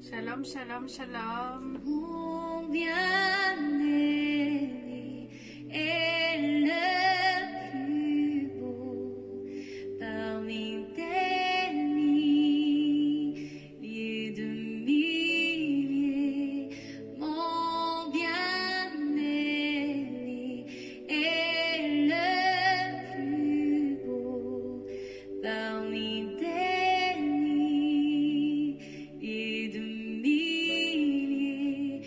Shalom, shalom, shalom. Mon bien-aimé est le plus beau parmi des milliers de milliers. Mon bien-aimé est le plus beau parmi des milliers de milliers.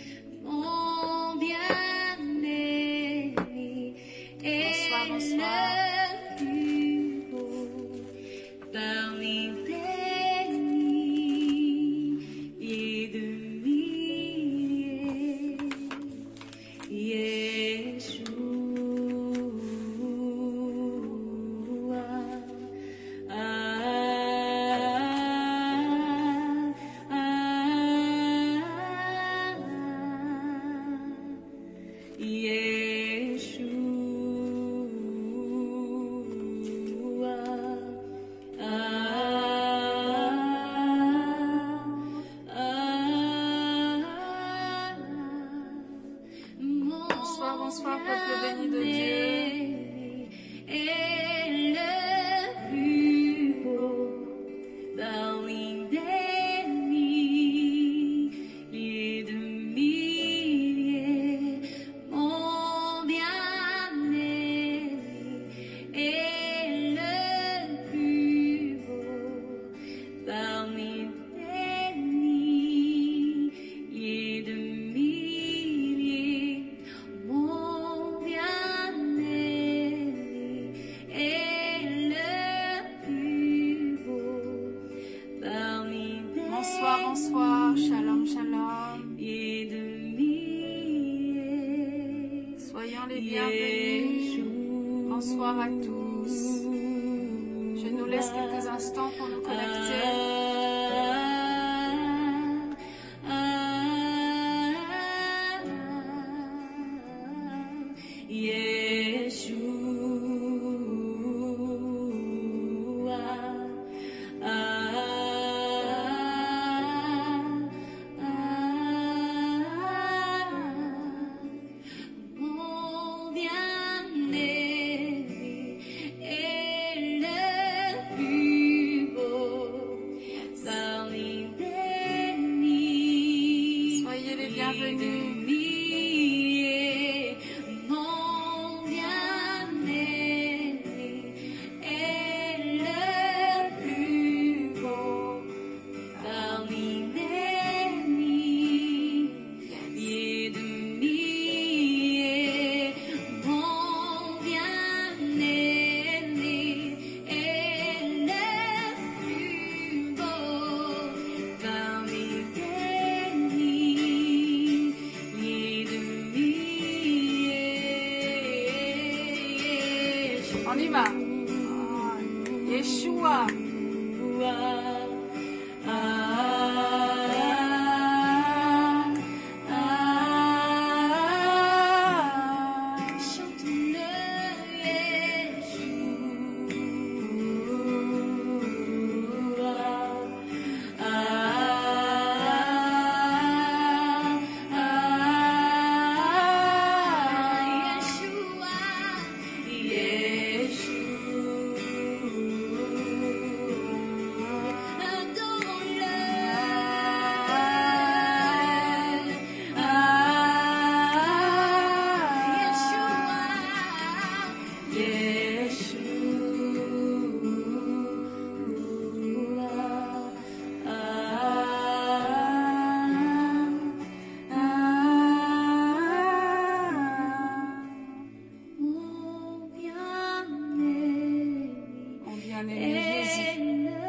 Mon bien-aimé est Bonsoir. le plus beau parmi des milliers de milliers. Yeshua. Bonsoir, bonsoir, peuple béni de Dieu. Est le plus beau parmi des milliers de milliers. Mon bien-aimé est le plus beau parmi des milliers de milliers. Mon bien-aimé est le plus beau parmi des Bonsoir, bonsoir, shalom, shalom. milliers de milliers. Soyons les bienvenus. Bonsoir à tous. Je nous laisse quelques instants pour nous connecter. Mon bien-aimé est le plus beau parmi des milliers. Soyez les bienvenus. Milliers. Mon bien-aimé est le plus beau parmi des milliers de milliers. Mon bien-aimé est le plus beau parmi des milliers de milliers. On y va. Yeshua. Chante-le, Mon bien-aimé Mon bien-aimé Jésus. est le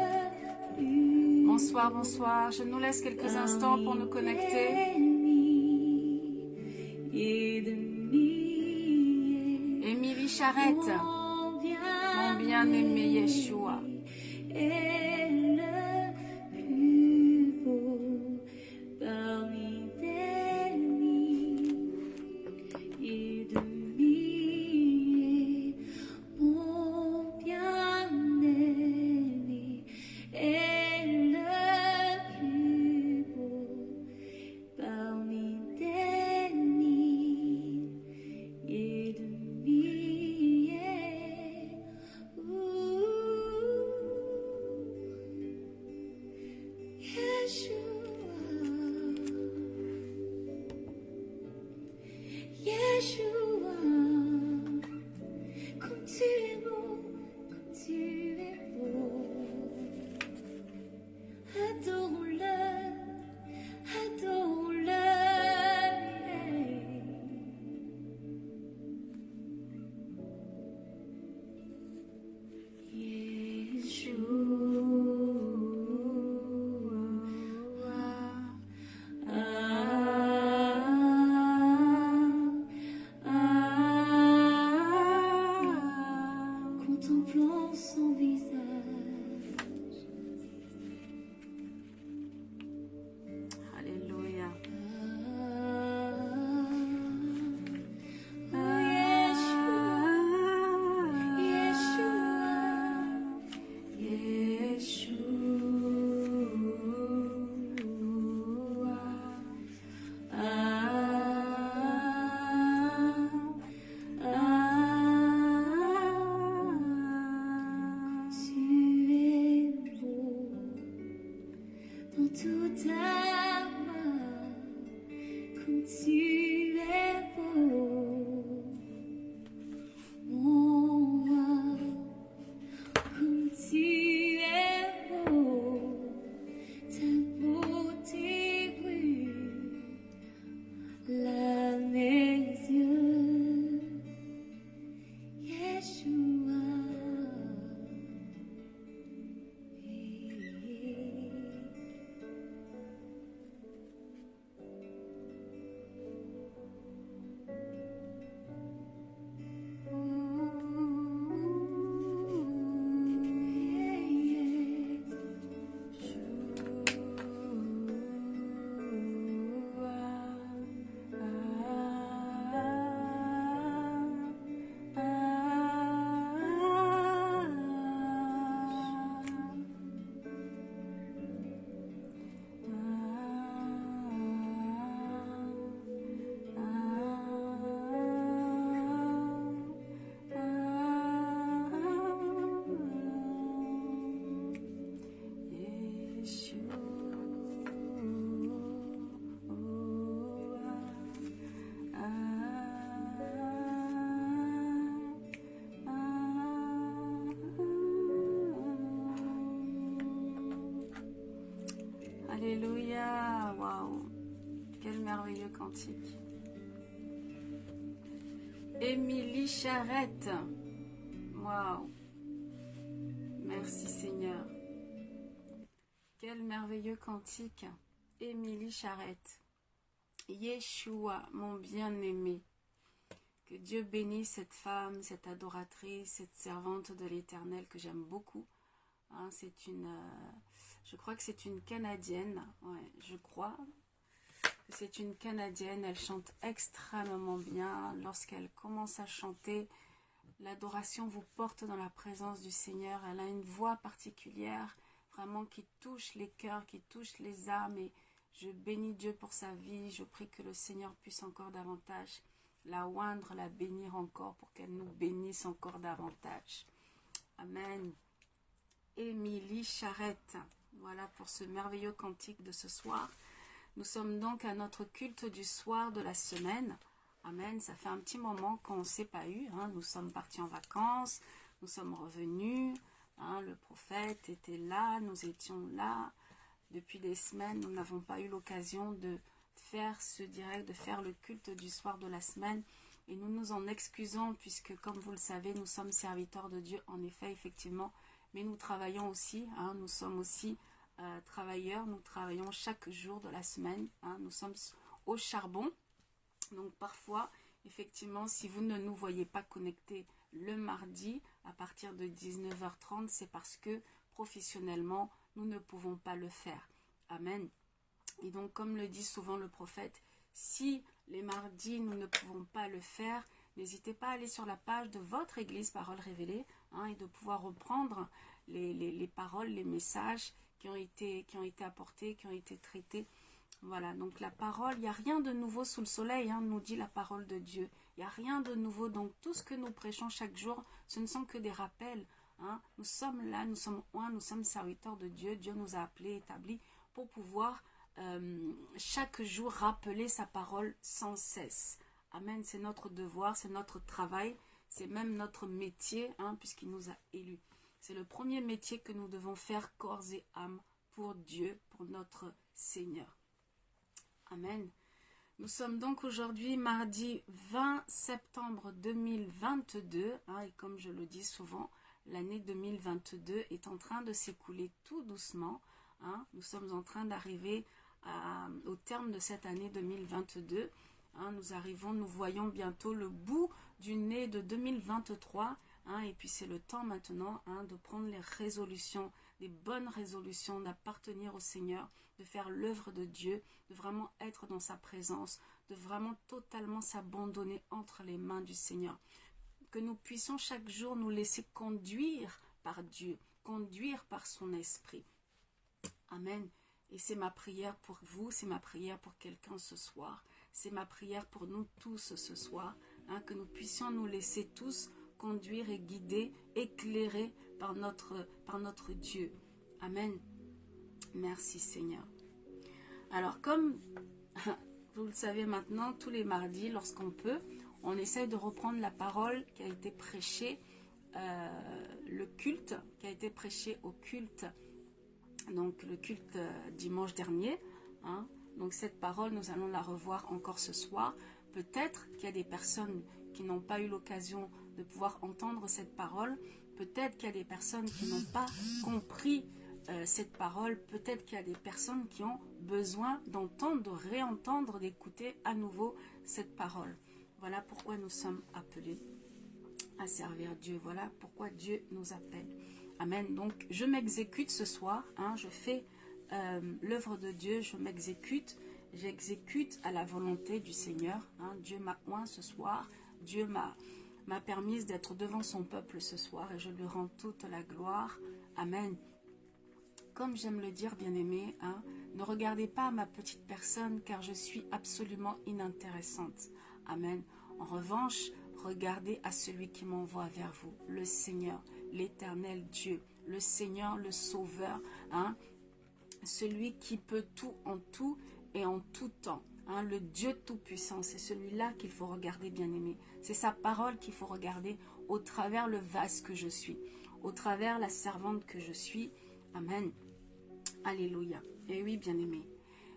plus Bonsoir, bonsoir. Je nous laisse quelques instants pour nous connecter. Émilie Charrette. Mon bien-aimé Yeshua. Est le plus beau parmi des milliers de milliers. Mon bien-aimé est le plus beau tout à moi, comme tu es beau, mon roi, comme tu es beau, ta beauté brûle là mes yeux, Yeshua. Alléluia, waouh, quel merveilleux cantique. Émilie Charrette, waouh, merci Seigneur. Quel merveilleux cantique, Émilie Charrette. Yeshua, mon bien-aimé. Que Dieu bénisse cette femme, cette adoratrice, cette servante de l'Éternel que j'aime beaucoup. Hein, c'est une, je crois que c'est une Canadienne, ouais, je crois que c'est une Canadienne, elle chante extrêmement bien. Lorsqu'elle commence à chanter, l'adoration vous porte dans la présence du Seigneur. Elle a une voix particulière, vraiment qui touche les cœurs, qui touche les âmes, et je bénis Dieu pour sa vie. Je prie que le Seigneur puisse encore davantage la oindre, la bénir encore, pour qu'elle nous bénisse encore davantage. Amen. Émilie Charrette, voilà pour ce merveilleux cantique de ce soir. Nous sommes donc à notre culte du soir de la semaine. Amen, ça fait un petit moment qu'on ne s'est pas eu, hein. Nous sommes partis en vacances, nous sommes revenus, hein. Le prophète était là, nous étions là. Depuis des semaines, nous n'avons pas eu l'occasion de faire ce direct, de faire le culte du soir de la semaine. Et nous nous en excusons puisque, comme vous le savez, nous sommes serviteurs de Dieu, en effet, effectivement. Mais nous travaillons aussi, hein, nous sommes aussi travailleurs, nous travaillons chaque jour de la semaine, hein, nous sommes au charbon. Donc parfois, effectivement, si vous ne nous voyez pas connectés le mardi à partir de 19h30, c'est parce que professionnellement, nous ne pouvons pas le faire. Amen. Et donc, comme le dit souvent le prophète, si les mardis, nous ne pouvons pas le faire, n'hésitez pas à aller sur la page de votre église Parole Révélée, hein, et de pouvoir reprendre les paroles, les messages qui ont été apportés, qui ont été traités. Voilà, donc la parole, il n'y a rien de nouveau sous le soleil, hein, nous dit la parole de Dieu. Il n'y a rien de nouveau, donc tout ce que nous prêchons chaque jour, ce ne sont que des rappels. Hein. Nous sommes là, nous sommes nous sommes serviteurs de Dieu. Dieu nous a appelés, établis pour pouvoir chaque jour rappeler sa parole sans cesse. Amen, c'est notre devoir, c'est notre travail, c'est même notre métier, hein, puisqu'il nous a élus. C'est le premier métier que nous devons faire corps et âme pour Dieu, pour notre Seigneur. Amen. Nous sommes donc aujourd'hui mardi 20 septembre 2022, hein, et comme je le dis souvent, l'année 2022 est en train de s'écouler tout doucement. Hein. Nous sommes en train d'arriver au terme de cette année 2022. Hein, nous voyons bientôt le bout du nez de 2023. Hein, et puis c'est le temps maintenant, hein, de prendre les résolutions, des bonnes résolutions, d'appartenir au Seigneur, de faire l'œuvre de Dieu, de vraiment être dans sa présence, de vraiment totalement s'abandonner entre les mains du Seigneur. Que nous puissions chaque jour nous laisser conduire par Dieu, conduire par son esprit. Amen. Et c'est ma prière pour vous, c'est ma prière pour quelqu'un ce soir, c'est ma prière pour nous tous ce soir, hein, que nous puissions nous laisser tous conduire et guider, éclairer par notre Dieu. Amen. Merci Seigneur. Alors, comme vous le savez maintenant, tous les mardis, lorsqu'on peut, on essaie de reprendre la parole qui a été prêchée, le culte, qui a été prêché au culte, donc le culte dimanche dernier. Hein. Donc cette parole, nous allons la revoir encore ce soir. Peut-être qu'il y a des personnes qui n'ont pas eu l'occasion de pouvoir entendre cette parole. Peut-être qu'il y a des personnes qui n'ont pas compris cette parole. Peut-être qu'il y a des personnes qui ont besoin d'entendre, de réentendre, d'écouter à nouveau cette parole. Voilà pourquoi nous sommes appelés à servir Dieu. Voilà pourquoi Dieu nous appelle. Amen. Donc, je m'exécute ce soir. Hein, je fais l'œuvre de Dieu. Je m'exécute. J'exécute à la volonté du Seigneur. Hein. Dieu m'a oint ce soir. Dieu m'a permis d'être devant son peuple ce soir et je lui rends toute la gloire. Amen. Comme j'aime le dire, bien-aimés, hein, ne regardez pas ma petite personne car je suis absolument inintéressante. Amen. En revanche, regardez à celui qui m'envoie vers vous, le Seigneur, l'Éternel Dieu, le Seigneur, le Sauveur, hein, celui qui peut tout en tout et en tout temps. Hein, le Dieu Tout-Puissant, c'est celui-là qu'il faut regarder, bien-aimé. C'est sa parole qu'il faut regarder au travers le vase que je suis, au travers la servante que je suis. Amen. Alléluia. Et oui, bien-aimé.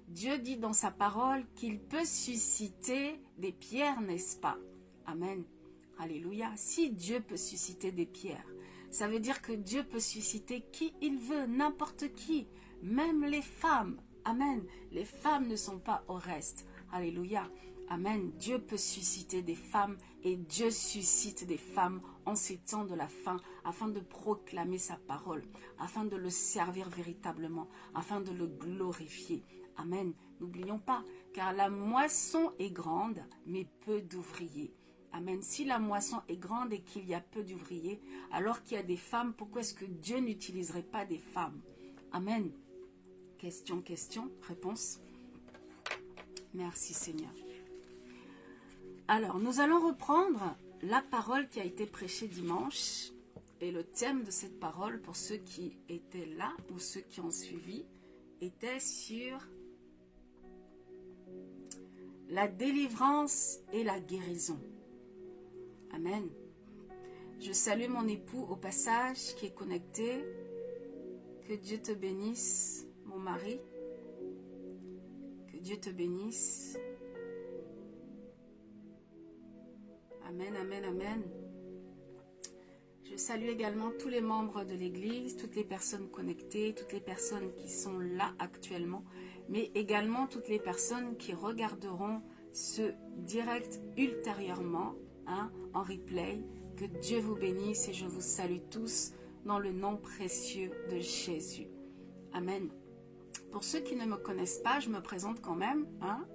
Dieu dit dans sa parole qu'il peut susciter des pierres, n'est-ce pas? Amen. Alléluia. Si Dieu peut susciter des pierres, ça veut dire que Dieu peut susciter qui il veut, n'importe qui, même les femmes. Amen. Les femmes ne sont pas au reste. Alléluia. Amen. Dieu peut susciter des femmes et Dieu suscite des femmes en ces temps de la fin afin de proclamer sa parole, afin de le servir véritablement, afin de le glorifier. Amen. N'oublions pas, car la moisson est grande, mais peu d'ouvriers. Amen. Si la moisson est grande et qu'il y a peu d'ouvriers, alors qu'il y a des femmes, pourquoi est-ce que Dieu n'utiliserait pas des femmes? Amen. Question, réponse. Merci Seigneur. Alors, nous allons reprendre la parole qui a été prêchée dimanche. Et le thème de cette parole, pour ceux qui étaient là ou ceux qui ont suivi, était sur la délivrance et la guérison. Amen. Je salue mon époux au passage qui est connecté. Que Dieu te bénisse, mon mari. Que Dieu te bénisse. Amen, amen, amen. Je salue également tous les membres de l'Église, toutes les personnes connectées, toutes les personnes qui sont là actuellement, mais également toutes les personnes qui regarderont ce direct ultérieurement, hein, en replay. Que Dieu vous bénisse et je vous salue tous dans le nom précieux de Jésus. Amen. Pour ceux qui ne me connaissent pas, je me présente quand même. Hein.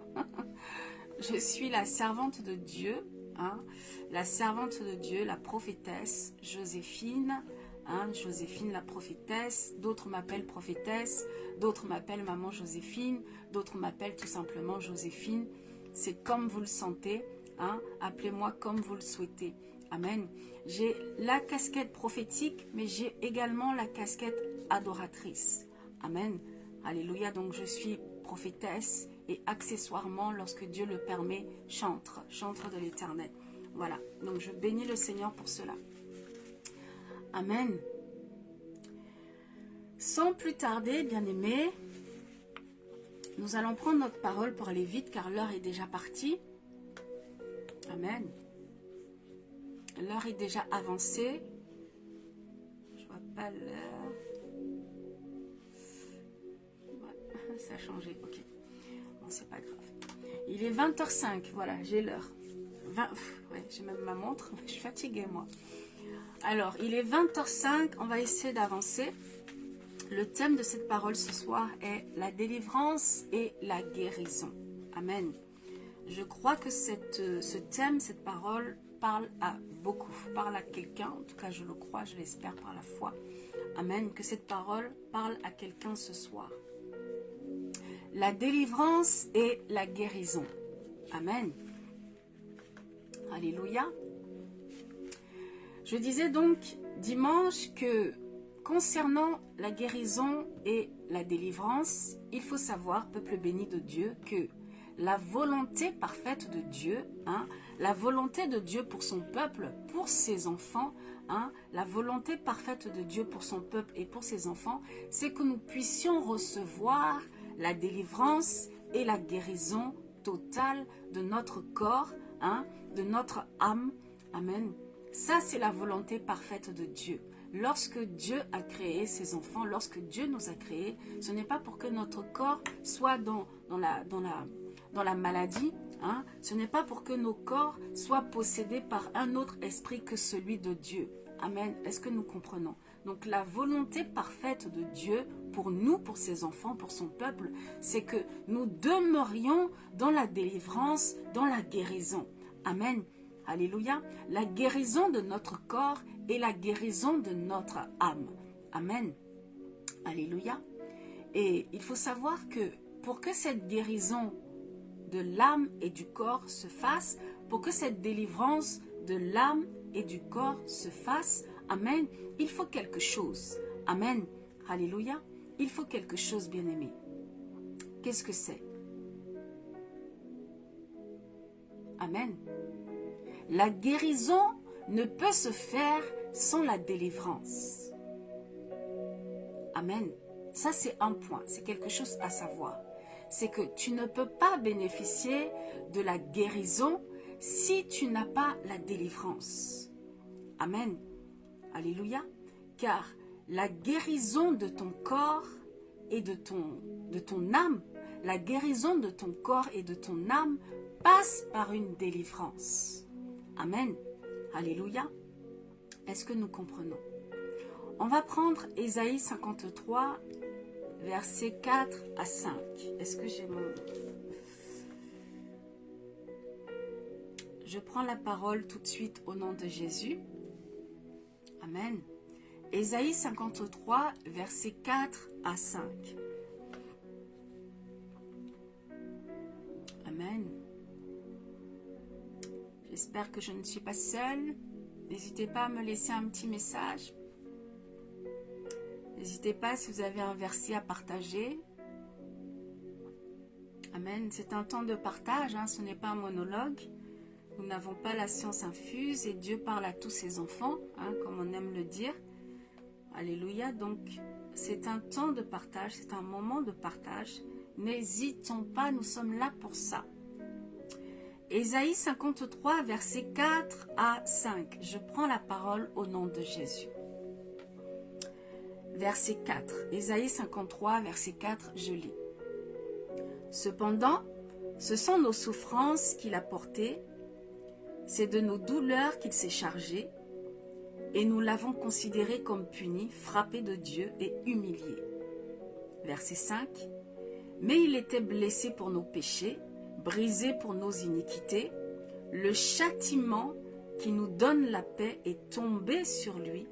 Je suis la servante de Dieu. Hein, la servante de Dieu, la prophétesse Joséphine, hein, Joséphine la prophétesse, d'autres m'appellent prophétesse, d'autres m'appellent maman Joséphine, d'autres m'appellent tout simplement Joséphine. C'est comme vous le sentez, hein, appelez-moi comme vous le souhaitez. Amen. J'ai la casquette prophétique, mais j'ai également la casquette adoratrice. Amen. Alléluia, donc je suis prophétesse et accessoirement, lorsque Dieu le permet, chantre de l'Éternel. Voilà, donc je bénis le Seigneur pour cela. Amen. Sans plus tarder, bien-aimés, nous allons prendre notre parole pour aller vite car l'heure est déjà partie. Amen. L'heure est déjà avancée. Je vois pas l'heure. Ouais, ça a changé, ok. Bon, c'est pas grave. Il est 20h05, voilà, j'ai l'heure. Ouais, j'ai même ma montre, je suis fatiguée moi. Alors, il est 20h05, on va essayer d'avancer. Le thème de cette parole ce soir est la délivrance et la guérison. Amen. Je crois que ce thème, cette parole, parle à beaucoup, parle à quelqu'un, en tout cas je le crois, je l'espère par la foi. Amen, que cette parole parle à quelqu'un ce soir. La délivrance et la guérison. Amen. Alléluia. Je disais donc dimanche que concernant la guérison et la délivrance, il faut savoir, peuple béni de Dieu, que la volonté parfaite de Dieu, la volonté de Dieu pour son peuple, pour ses enfants, la volonté parfaite de Dieu pour son peuple et pour ses enfants, c'est que nous puissions recevoir la délivrance et la guérison totale de notre corps, de notre âme. Amen. Ça, c'est la volonté parfaite de Dieu. Lorsque Dieu a créé ses enfants, lorsque Dieu nous a créés, ce n'est pas pour que notre corps soit dans la maladie, ce n'est pas pour que nos corps soient possédés par un autre esprit que celui de Dieu. Amen. Est-ce que nous comprenons? Donc la volonté parfaite de Dieu pour nous, pour ses enfants, pour son peuple, c'est que nous demeurions dans la délivrance, dans la guérison. Amen. Alléluia. La guérison de notre corps et la guérison de notre âme. Amen. Alléluia. Et il faut savoir que pour que cette guérison de l'âme et du corps se fasse, pour que cette délivrance de l'âme et du corps se fasse, amen, il faut quelque chose. Amen. Alléluia. Il faut quelque chose, bien-aimé. Qu'est-ce que c'est? Amen. La guérison ne peut se faire sans la délivrance. Amen. Ça, c'est un point. C'est quelque chose à savoir. C'est que tu ne peux pas bénéficier de la guérison si tu n'as pas la délivrance. Amen. Alléluia. Car la guérison de ton corps et de ton âme, la guérison de ton corps et de ton âme passe par une délivrance. Amen. Alléluia. Est-ce que nous comprenons? On va prendre Ésaïe 53, versets 4 à 5. Est-ce que j'ai mon... Je prends la parole tout de suite au nom de Jésus. Amen. Ésaïe 53, versets 4 à 5. Amen. J'espère que je ne suis pas seule. N'hésitez pas à me laisser un petit message. N'hésitez pas si vous avez un verset à partager. Amen. C'est un temps de partage, ce n'est pas un monologue. Nous n'avons pas la science infuse et Dieu parle à tous ses enfants, comme on aime le dire. Alléluia. Donc, c'est un temps de partage, c'est un moment de partage. N'hésitons pas, nous sommes là pour ça. Ésaïe 53, versets 4 à 5. Je prends la parole au nom de Jésus. Verset 4. Ésaïe 53, verset 4, je lis. Cependant, ce sont nos souffrances qu'il a portées, c'est de nos douleurs qu'il s'est chargé, et nous l'avons considéré comme puni, frappé de Dieu et humilié. Verset 5. Mais il était blessé pour nos péchés, brisé pour nos iniquités. Le châtiment qui nous donne la paix est tombé sur lui,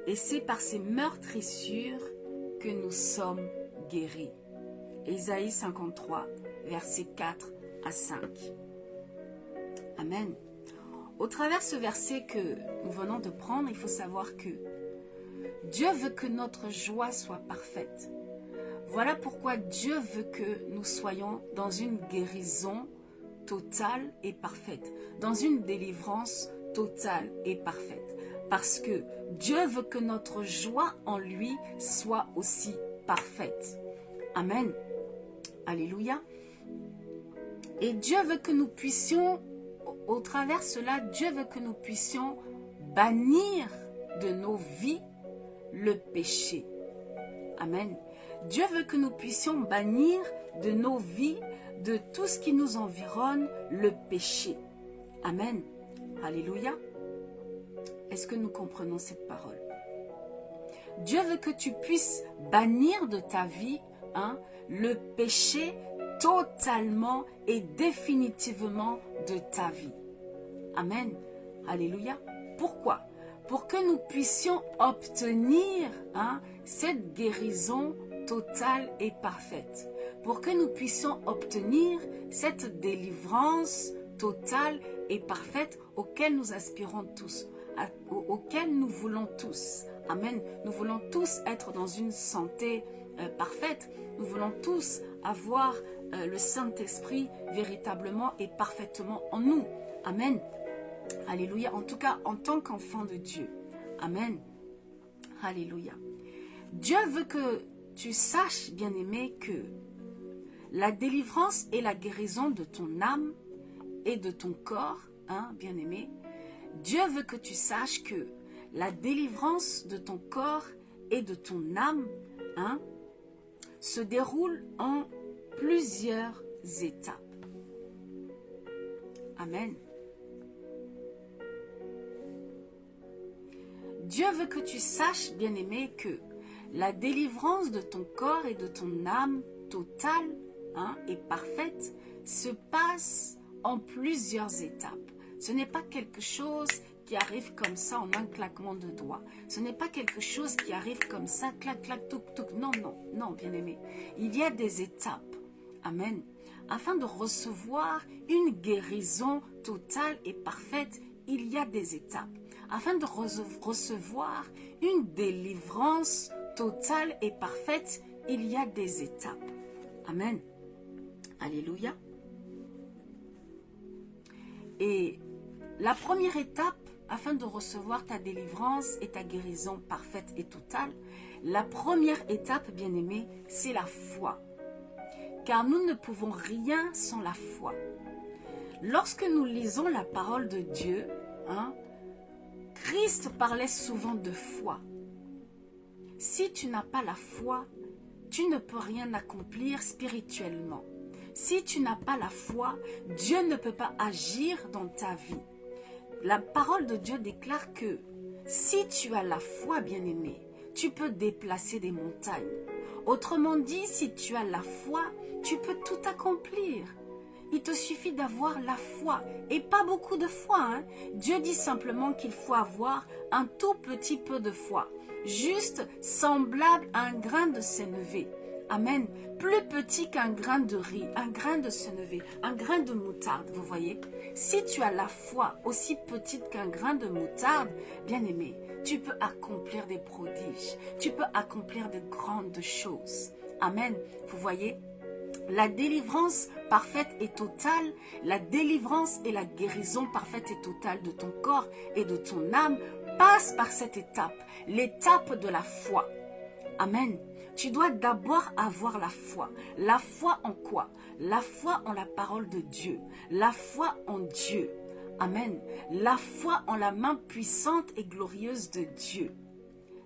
et c'est par ses meurtrissures que nous sommes guéris. Ésaïe 53, versets 4 à 5. Amen. Au travers de ce verset que nous venons de prendre, il faut savoir que Dieu veut que notre joie soit parfaite. Voilà pourquoi Dieu veut que nous soyons dans une guérison totale et parfaite, dans une délivrance totale et parfaite. Parce que Dieu veut que notre joie en lui soit aussi parfaite. Amen. Alléluia. Et Dieu veut que nous puissions, au travers de cela, Dieu veut que nous puissions bannir de nos vies le péché. Amen. Dieu veut que nous puissions bannir de nos vies, de tout ce qui nous environne, le péché. Amen. Alléluia. Est-ce que nous comprenons cette parole? Dieu veut que tu puisses bannir de ta vie le péché totalement et définitivement de ta vie. Amen. Alléluia. Pourquoi? Pour que nous puissions obtenir cette guérison totale et parfaite. Pour que nous puissions obtenir cette délivrance totale et parfaite auquel nous aspirons tous, auquel nous voulons tous. Amen. Nous voulons tous être dans une santé parfaite. Nous voulons tous avoir le Saint-Esprit véritablement et parfaitement en nous. Amen. Alléluia. En tout cas, en tant qu'enfant de Dieu. Amen. Alléluia. Dieu veut que tu saches, bien-aimé, que la délivrance et la guérison de ton âme et de ton corps, hein, bien-aimé, Dieu veut que tu saches que la délivrance de ton corps et de ton âme, hein, se déroule en plusieurs étapes. Amen. Dieu veut que tu saches, bien-aimé, que la délivrance de ton corps et de ton âme totale, hein, et parfaite se passe en plusieurs étapes. Ce n'est pas quelque chose qui arrive comme ça en un claquement de doigts. Ce n'est pas quelque chose qui arrive comme ça, clac, clac, touc, touc. Non, non, non, bien-aimé. Il y a des étapes. Amen. Afin de recevoir une guérison totale et parfaite, il y a des étapes. Afin de recevoir une délivrance totale et parfaite, il y a des étapes. Amen. Alléluia. Et la première étape, afin de recevoir ta délivrance et ta guérison parfaite et totale, la première étape, bien-aimé, c'est la foi. Car nous ne pouvons rien sans la foi. Lorsque nous lisons la parole de Dieu, hein, Christ parlait souvent de foi. Si tu n'as pas la foi, tu ne peux rien accomplir spirituellement. Si tu n'as pas la foi, Dieu ne peut pas agir dans ta vie. La parole de Dieu déclare que si tu as la foi, bien-aimé, tu peux déplacer des montagnes. Autrement dit, si tu as la foi, tu peux tout accomplir. Il te suffit d'avoir la foi, et pas beaucoup de foi. Hein? Dieu dit simplement qu'il faut avoir un tout petit peu de foi, juste semblable à un grain de sénévé. Amen. Plus petit qu'un grain de riz, un grain de sénévé, un grain de moutarde, vous voyez. Si tu as la foi aussi petite qu'un grain de moutarde, bien-aimé, tu peux accomplir des prodiges, tu peux accomplir de grandes choses. Amen. Vous voyez, la délivrance parfaite et totale, la délivrance et la guérison parfaite et totale de ton corps et de ton âme passe par cette étape, l'étape de la foi. Amen. Tu dois d'abord avoir la foi. La foi en quoi? La foi en la parole de Dieu. La foi en Dieu. Amen. La foi en la main puissante et glorieuse de Dieu.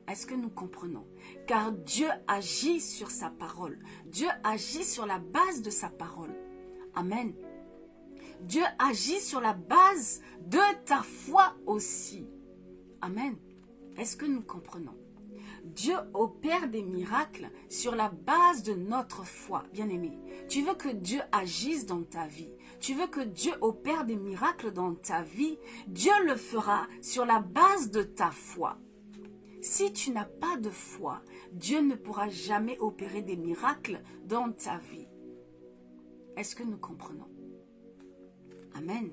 Est-ce que nous comprenons? Car Dieu agit sur sa parole. Dieu agit sur la base de sa parole. Amen. Dieu agit sur la base de ta foi aussi. Amen. Est-ce que nous comprenons? Dieu opère des miracles sur la base de notre foi, bien-aimé. Tu veux que Dieu agisse dans ta vie. Tu veux que Dieu opère des miracles dans ta vie. Dieu le fera sur la base de ta foi. Si tu n'as pas de foi, Dieu ne pourra jamais opérer des miracles dans ta vie. Est-ce que nous comprenons? Amen.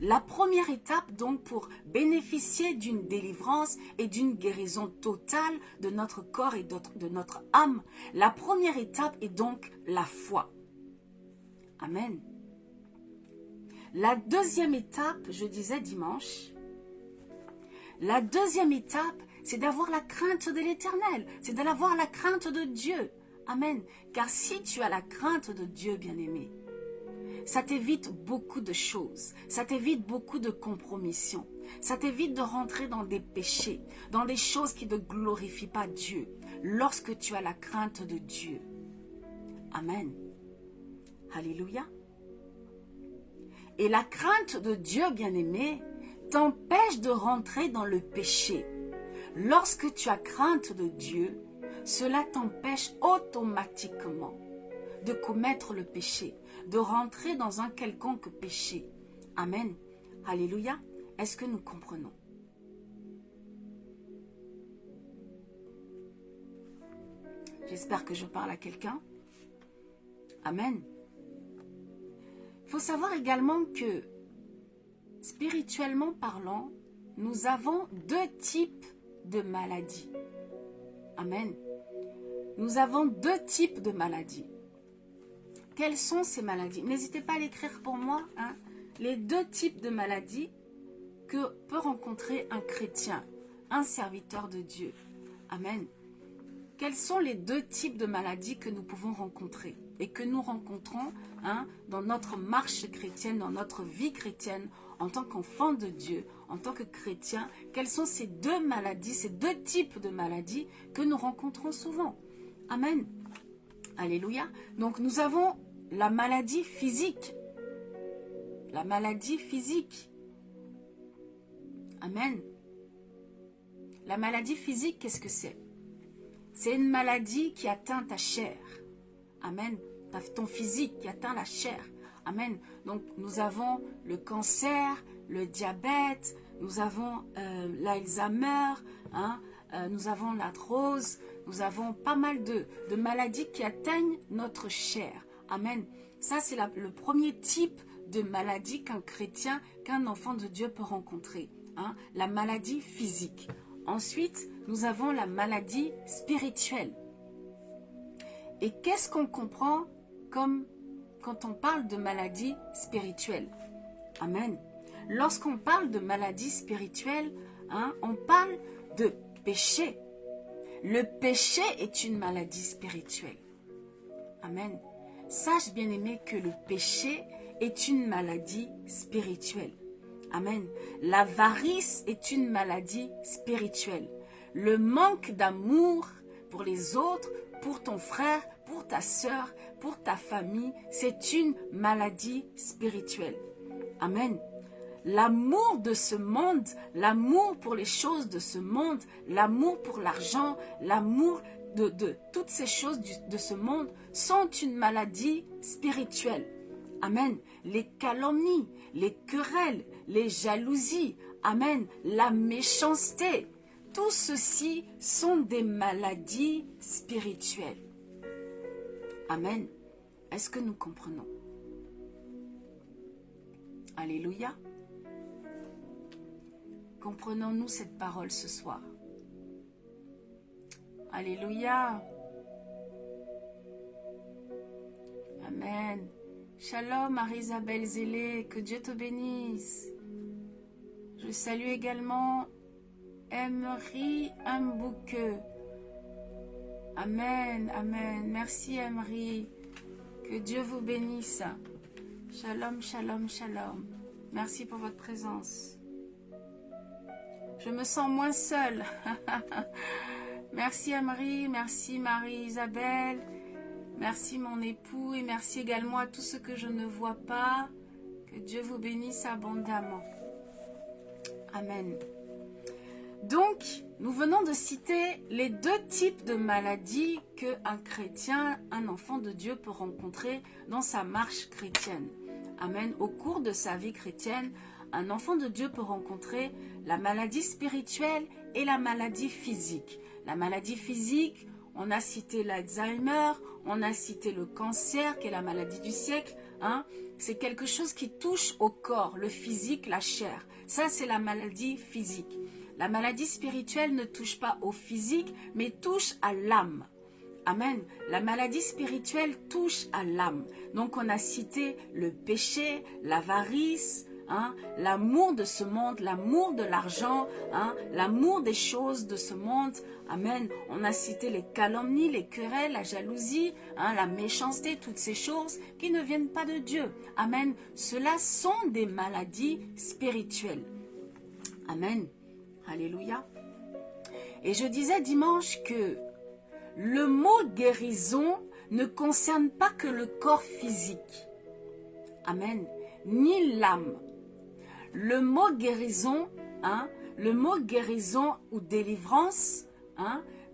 La première étape donc pour bénéficier d'une délivrance et d'une guérison totale de notre corps et de notre âme, la première étape est donc la foi. Amen. La deuxième étape, je disais dimanche, la deuxième étape, c'est d'avoir la crainte de l'Éternel, c'est d'avoir la crainte de Dieu. Amen. Car si tu as la crainte de Dieu, bien-aimé, ça t'évite beaucoup de choses, ça t'évite beaucoup de compromissions, ça t'évite de rentrer dans des péchés, dans des choses qui ne glorifient pas Dieu, lorsque tu as la crainte de Dieu. Amen. Alléluia. Et la crainte de Dieu, bien-aimé, t'empêche de rentrer dans le péché. Lorsque tu as crainte de Dieu, cela t'empêche automatiquement de commettre le péché, de rentrer dans un quelconque péché. Amen. Alléluia. Est-ce que nous comprenons? J'espère que je parle à quelqu'un. Amen. Il faut savoir également que, spirituellement parlant, nous avons deux types de maladies. Amen. Nous avons 2 types de maladies. Quelles sont ces maladies? N'hésitez pas à l'écrire pour moi. Hein, les 2 types de maladies que peut rencontrer un chrétien, un serviteur de Dieu. Amen. Quels sont les 2 types de maladies que nous pouvons rencontrer et que nous rencontrons dans notre marche chrétienne, dans notre vie chrétienne, en tant qu'enfant de Dieu, en tant que chrétien? Quelles sont ces 2 maladies, ces 2 types de maladies que nous rencontrons souvent? Amen. Alléluia. Donc nous avons la maladie physique. La maladie physique. Amen. La maladie physique, qu'est-ce que c'est? C'est une maladie qui atteint ta chair. Amen. Ton physique qui atteint la chair. Amen. Donc nous avons le cancer, le diabète, nous avons l'Alzheimer, nous avons l'arthrose, nous avons pas mal de maladies qui atteignent notre chair. Amen. Ça, c'est le premier type de maladie qu'un chrétien, qu'un enfant de Dieu peut rencontrer. La maladie physique. Ensuite, nous avons la maladie spirituelle. Et qu'est-ce qu'on comprend comme quand on parle de maladie spirituelle? Amen. Lorsqu'on parle de maladie spirituelle, on parle de péché. Le péché est une maladie spirituelle. Amen. Sache, bien-aimé, que le péché est une maladie spirituelle. Amen. L'avarice est une maladie spirituelle. Le manque d'amour pour les autres, pour ton frère, pour ta sœur, pour ta famille, c'est une maladie spirituelle. Amen. L'amour de ce monde, l'amour pour les choses de ce monde, l'amour pour l'argent, l'amour de toutes ces choses de ce monde sont une maladie spirituelle. Amen. Les calomnies, les querelles, les jalousies, amen, la méchanceté, tout ceci sont des maladies spirituelles. Amen. Est-ce que nous comprenons? Alléluia. Comprenons-nous cette parole ce soir? Alléluia. Amen. Shalom Marie-Isabelle Zélé, que Dieu te bénisse. Je salue également Emery Mbouke. Amen, amen. Merci Emery. Que Dieu vous bénisse. Shalom, shalom, shalom. Merci pour votre présence. Je me sens moins seule. Merci Emery, merci Marie-Isabelle. Merci mon époux et merci également à tous ceux que je ne vois pas. Que Dieu vous bénisse abondamment. Amen. Donc, nous venons de citer les 2 types de maladies qu'un chrétien, un enfant de Dieu peut rencontrer dans sa marche chrétienne. Amen. Au cours de sa vie chrétienne, un enfant de Dieu peut rencontrer la maladie spirituelle et la maladie physique. La maladie physique, on a cité l'Alzheimer, on a cité le cancer, qui est la maladie du siècle. C'est quelque chose qui touche au corps, le physique, la chair. Ça, c'est la maladie physique. La maladie spirituelle ne touche pas au physique, mais touche à l'âme. Amen. La maladie spirituelle touche à l'âme. Donc, on a cité le péché, l'avarice, l'amour de ce monde, l'amour de l'argent, l'amour des choses de ce monde. Amen. On a cité les calomnies, les querelles, la jalousie, la méchanceté, toutes ces choses qui ne viennent pas de Dieu. Amen. Cela sont des maladies spirituelles. Amen. Alléluia. Et je disais dimanche que le mot guérison ne concerne pas que le corps physique. Amen. Ni l'âme. Le mot guérison, ou délivrance,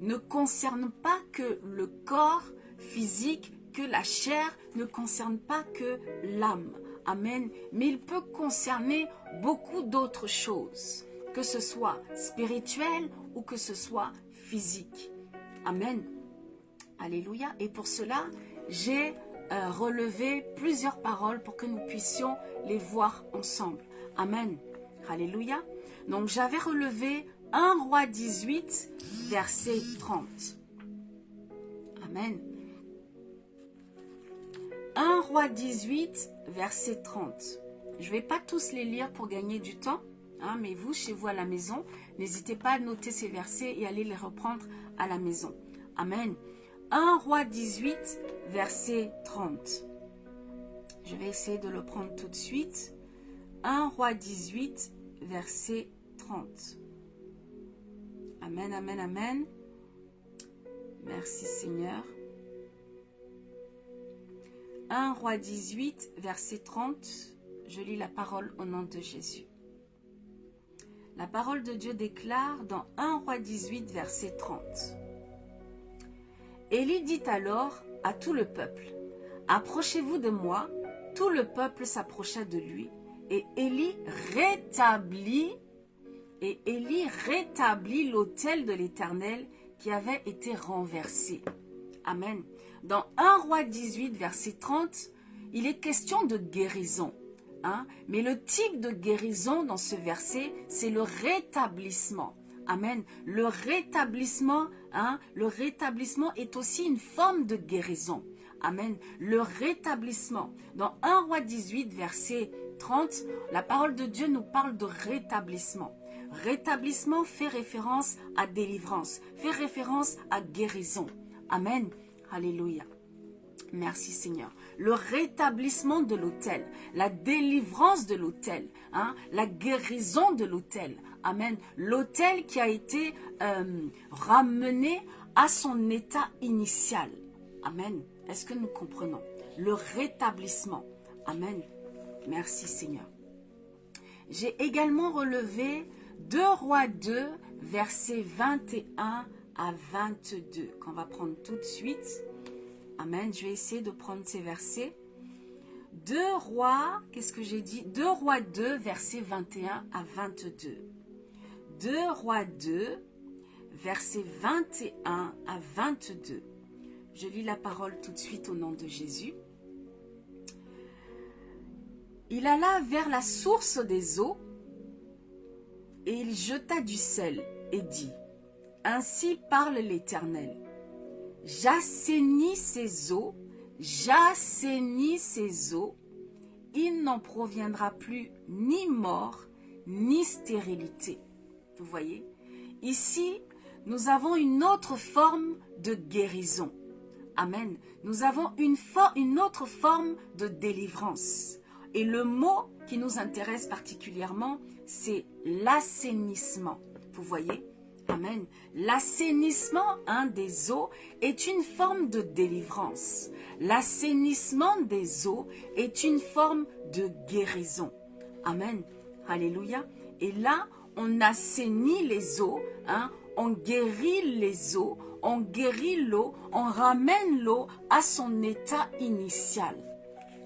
ne concerne pas que le corps physique, que la chair, ne concerne pas que l'âme. Amen. Mais il peut concerner beaucoup d'autres choses, que ce soit spirituel ou que ce soit physique. Amen. Alléluia. Et pour cela, j'ai relevé plusieurs paroles pour que nous puissions les voir ensemble. Amen. Alléluia. Donc j'avais relevé 1 Roi 18, verset 30. Amen. 1 Roi 18, verset 30. Je ne vais pas tous les lire pour gagner du temps, hein, mais vous, chez vous à la maison, n'hésitez pas à noter ces versets et aller les reprendre à la maison. Amen. 1 Roi 18, verset 30. Je vais essayer de le prendre tout de suite. 1 Roi 18, verset 30. Amen, amen, amen. Merci Seigneur. 1 Roi 18, verset 30. Je lis la parole au nom de Jésus. La parole de Dieu déclare dans 1 Roi 18, verset 30. Élie dit alors à tout le peuple, « Approchez-vous de moi. » Tout le peuple s'approcha de lui et Élie rétablit l'autel de l'Éternel qui avait été renversé. Amen. Dans 1 Roi 18, verset 30, il est question de guérison. Hein? Mais le type de guérison dans ce verset, c'est le rétablissement. Amen. Le rétablissement est aussi une forme de guérison. Amen. Le rétablissement. Dans 1 Roi 18, verset 30, la parole de Dieu nous parle de rétablissement. Rétablissement fait référence à délivrance, fait référence à guérison. Amen. Alléluia. Merci Seigneur. Le rétablissement de l'autel, la délivrance de l'autel, hein, la guérison de l'autel. Amen. L'autel qui a été ramené à son état initial. Amen. Est-ce que nous comprenons? Le rétablissement. Amen. Merci Seigneur. J'ai également relevé 2 Rois 2, versets 21 à 22, qu'on va prendre tout de suite. Amen. Je vais essayer de prendre ces versets. 2 Rois, qu'est-ce que j'ai dit? 2 Rois 2, versets 21 à 22. 2 Rois 2, versets 21 à 22. Je lis la parole tout de suite au nom de Jésus. Il alla vers la source des eaux et il jeta du sel et dit, « Ainsi parle l'Éternel. J'assainis ces eaux, il n'en proviendra plus ni mort, ni stérilité. » Vous voyez? Ici, nous avons une autre forme de guérison. Amen. Nous avons une autre forme de délivrance. Et le mot qui nous intéresse particulièrement, c'est l'assainissement. Vous voyez? Amen. L'assainissement des eaux est une forme de délivrance. L'assainissement des eaux est une forme de guérison. Amen. Alléluia. Et là, on assainit les eaux, hein, on guérit les eaux, on guérit l'eau, on ramène l'eau à son état initial.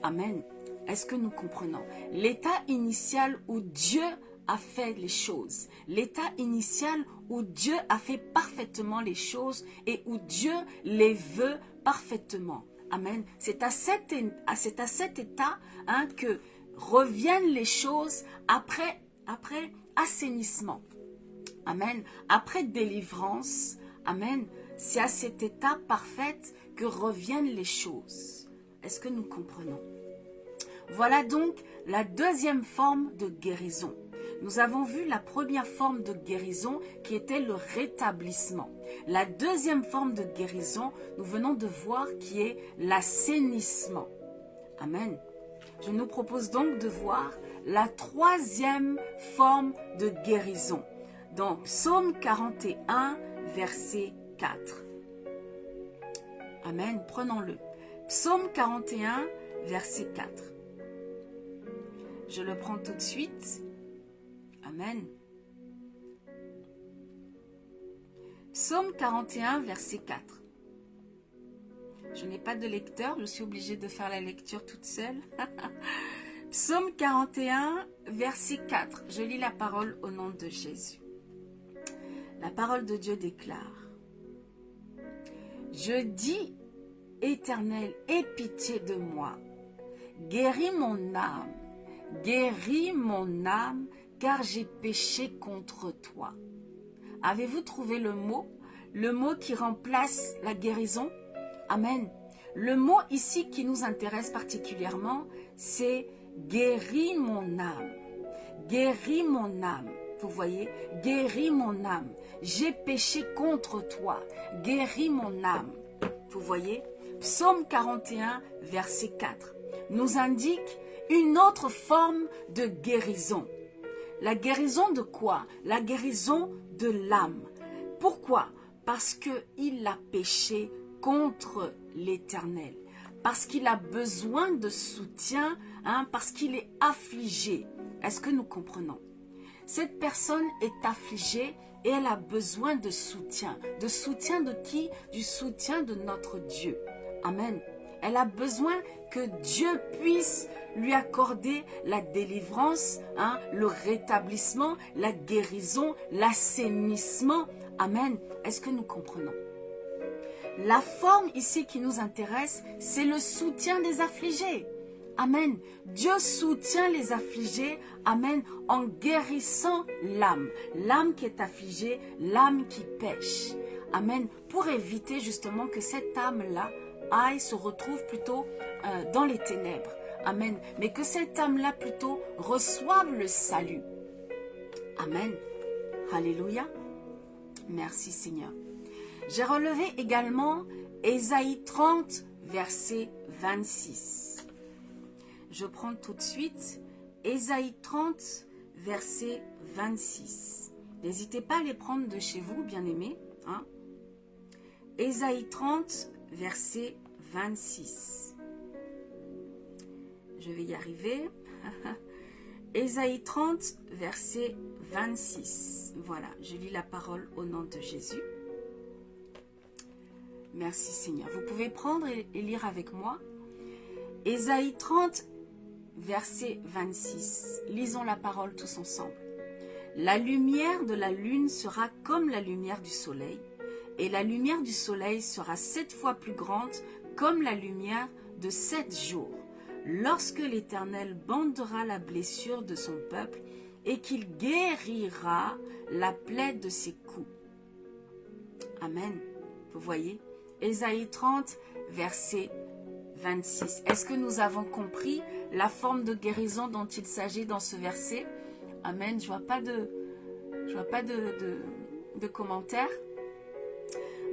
Amen. Est-ce que nous comprenons? L'état initial où Dieu a fait les choses. L'état initial où Dieu a fait parfaitement les choses et où Dieu les veut parfaitement. Amen. C'est à cet état que reviennent les choses après assainissement. Amen. Après délivrance. Amen. C'est à cet état parfait que reviennent les choses. Est-ce que nous comprenons? Voilà donc la deuxième forme de guérison. Nous avons vu la première forme de guérison qui était le rétablissement. La deuxième forme de guérison, nous venons de voir qui est l'assainissement. Amen. Je nous propose donc de voir la troisième forme de guérison. Dans Psaume 41, verset 4. Amen. Prenons-le. Psaume 41, verset 4. Je le prends tout de suite. Amen. Psaume 41, verset 4. Je n'ai pas de lecteur, je suis obligée de faire la lecture toute seule. Psaume 41, verset 4. Je lis la parole au nom de Jésus. La parole de Dieu déclare. Je dis, Éternel, aie pitié de moi. Guéris mon âme, car j'ai péché contre toi. Avez-vous trouvé le mot qui remplace la guérison? Amen. Le mot ici qui nous intéresse particulièrement, c'est guéris mon âme. Guéris mon âme. Vous voyez, guéris mon âme. J'ai péché contre toi. Guéris mon âme. Vous voyez, Psaume 41, verset 4, nous indique une autre forme de guérison. La guérison de quoi? La guérison de l'âme. Pourquoi? Parce qu'il a péché contre l'Éternel. Parce qu'il a besoin de soutien, parce qu'il est affligé. Est-ce que nous comprenons? Cette personne est affligée et elle a besoin de soutien. De soutien de qui? Du soutien de notre Dieu. Amen. Elle a besoin que Dieu puisse lui accorder la délivrance, le rétablissement, la guérison, l'assainissement. Amen. Est-ce que nous comprenons? La forme ici qui nous intéresse, c'est le soutien des affligés. Amen. Dieu soutient les affligés, amen, en guérissant l'âme. L'âme qui est affligée, l'âme qui pêche. Amen. Pour éviter justement que cette âme-là se retrouve plutôt dans les ténèbres. Amen. Mais que cette âme-là plutôt reçoive le salut. Amen. Alléluia. Merci Seigneur. J'ai relevé également Ésaïe 30, verset 26. Je prends tout de suite Ésaïe 30, verset 26. N'hésitez pas à les prendre de chez vous, bien-aimés. Ésaïe 30, verset 26. Je vais y arriver. Ésaïe 30, verset 26. Voilà, je lis la parole au nom de Jésus. Merci Seigneur. Vous pouvez prendre et lire avec moi. Ésaïe 30, verset 26. Lisons la parole tous ensemble. La lumière de la lune sera comme la lumière du soleil, et la lumière du soleil sera 7 fois plus grande comme la lumière de 7 jours, lorsque l'Éternel bandera la blessure de son peuple et qu'il guérira la plaie de ses coups. Amen. Vous voyez, Ésaïe 30, verset 26. Est-ce que nous avons compris la forme de guérison dont il s'agit dans ce verset? Amen. Je vois pas de commentaires.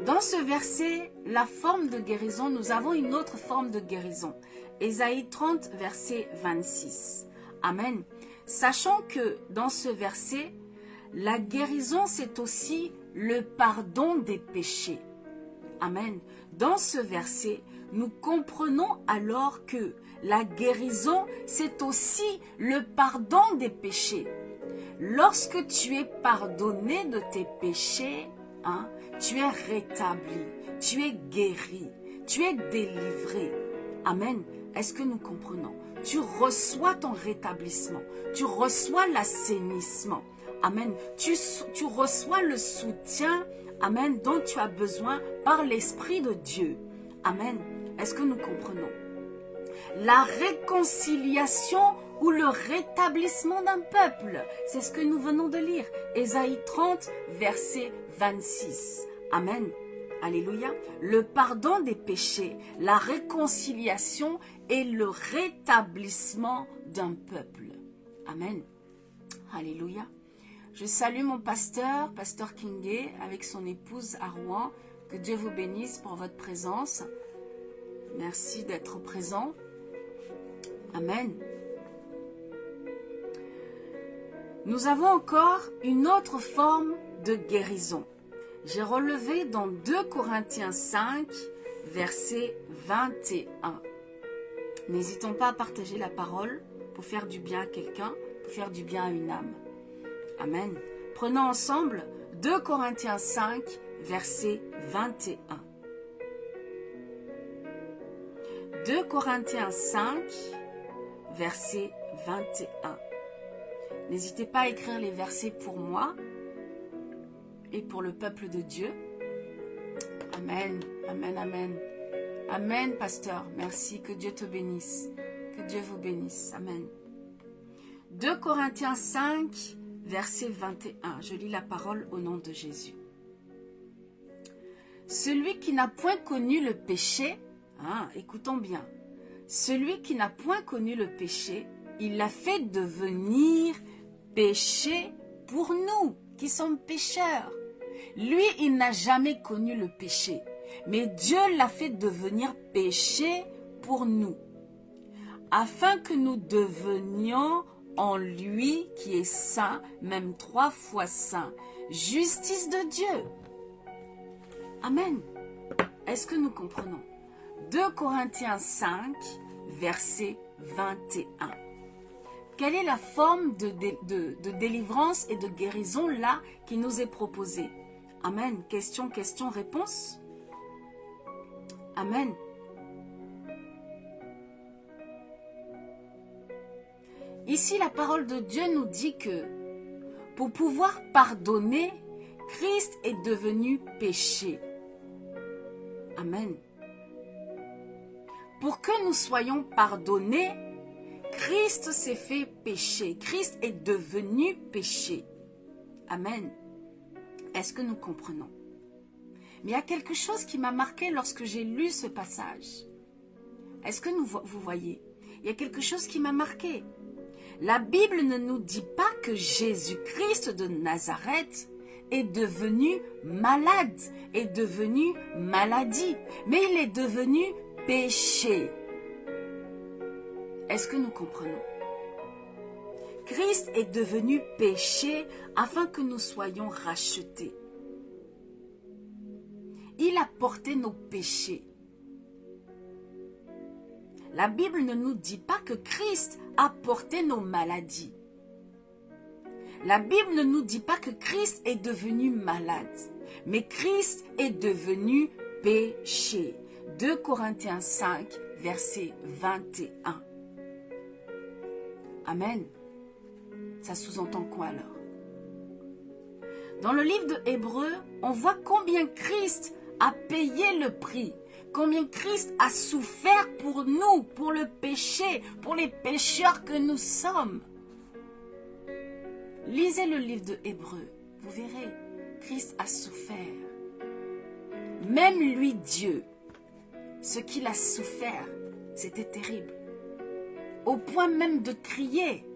Dans ce verset, la forme de guérison, nous avons une autre forme de guérison. Ésaïe 30, verset 26. Amen. Sachant que dans ce verset, la guérison, c'est aussi le pardon des péchés. Amen. Dans ce verset, nous comprenons alors que la guérison, c'est aussi le pardon des péchés. Lorsque tu es pardonné de tes péchés, tu es rétabli, tu es guéri, tu es délivré. Amen. Est-ce que nous comprenons? Tu reçois ton rétablissement, tu reçois l'assainissement. Amen. Tu reçois le soutien, amen, dont tu as besoin par l'Esprit de Dieu. Amen. Est-ce que nous comprenons? La réconciliation ou le rétablissement d'un peuple, c'est ce que nous venons de lire. Ésaïe 30, verset 26. Amen. Alléluia. Le pardon des péchés, la réconciliation et le rétablissement d'un peuple. Amen. Alléluia. Je salue mon pasteur Kingé, avec son épouse à Rouen. Que Dieu vous bénisse pour votre présence. Merci d'être présent. Amen. Nous avons encore une autre forme de guérison. J'ai relevé dans 2 Corinthiens 5, verset 21. N'hésitons pas à partager la parole pour faire du bien à quelqu'un, pour faire du bien à une âme. Amen. Prenons ensemble 2 Corinthiens 5, verset 21. 2 Corinthiens 5, verset 21. N'hésitez pas à écrire les versets pour moi et pour le peuple de Dieu. Amen, amen, amen. Amen, pasteur. Merci, que Dieu te bénisse. Que Dieu vous bénisse. Amen. 2 Corinthiens 5, verset 21. Je lis la parole au nom de Jésus. Celui qui n'a point connu le péché, écoutons bien, celui qui n'a point connu le péché, il l'a fait devenir péché pour nous qui sommes pécheurs. Lui, il n'a jamais connu le péché, mais Dieu l'a fait devenir péché pour nous, afin que nous devenions en lui qui est saint, même 3 fois saint, justice de Dieu. Amen. Est-ce que nous comprenons? 2 Corinthiens 5, verset 21. Quelle est la forme de délivrance et de guérison là qui nous est proposée? Amen. Question, question, réponse. Amen. Ici, la parole de Dieu nous dit que pour pouvoir pardonner, Christ est devenu péché. Amen. Pour que nous soyons pardonnés, Christ s'est fait péché. Christ est devenu péché. Amen. Est-ce que nous comprenons? Mais il y a quelque chose qui m'a marqué lorsque j'ai lu ce passage. Est-ce que vous voyez? Il y a quelque chose qui m'a marqué. La Bible ne nous dit pas que Jésus-Christ de Nazareth est devenu malade, est devenu maladie, mais il est devenu péché. Est-ce que nous comprenons? Christ est devenu péché afin que nous soyons rachetés. Il a porté nos péchés. La Bible ne nous dit pas que Christ a porté nos maladies. La Bible ne nous dit pas que Christ est devenu malade, mais Christ est devenu péché. 2 Corinthiens 5, verset 21. Amen. Ça sous-entend quoi alors? Dans le livre de Hébreux, on voit combien Christ a payé le prix. Combien Christ a souffert pour nous, pour le péché, pour les pécheurs que nous sommes. Lisez le livre de Hébreux, vous verrez, Christ a souffert. Même lui, Dieu, ce qu'il a souffert, c'était terrible. Au point même de crier.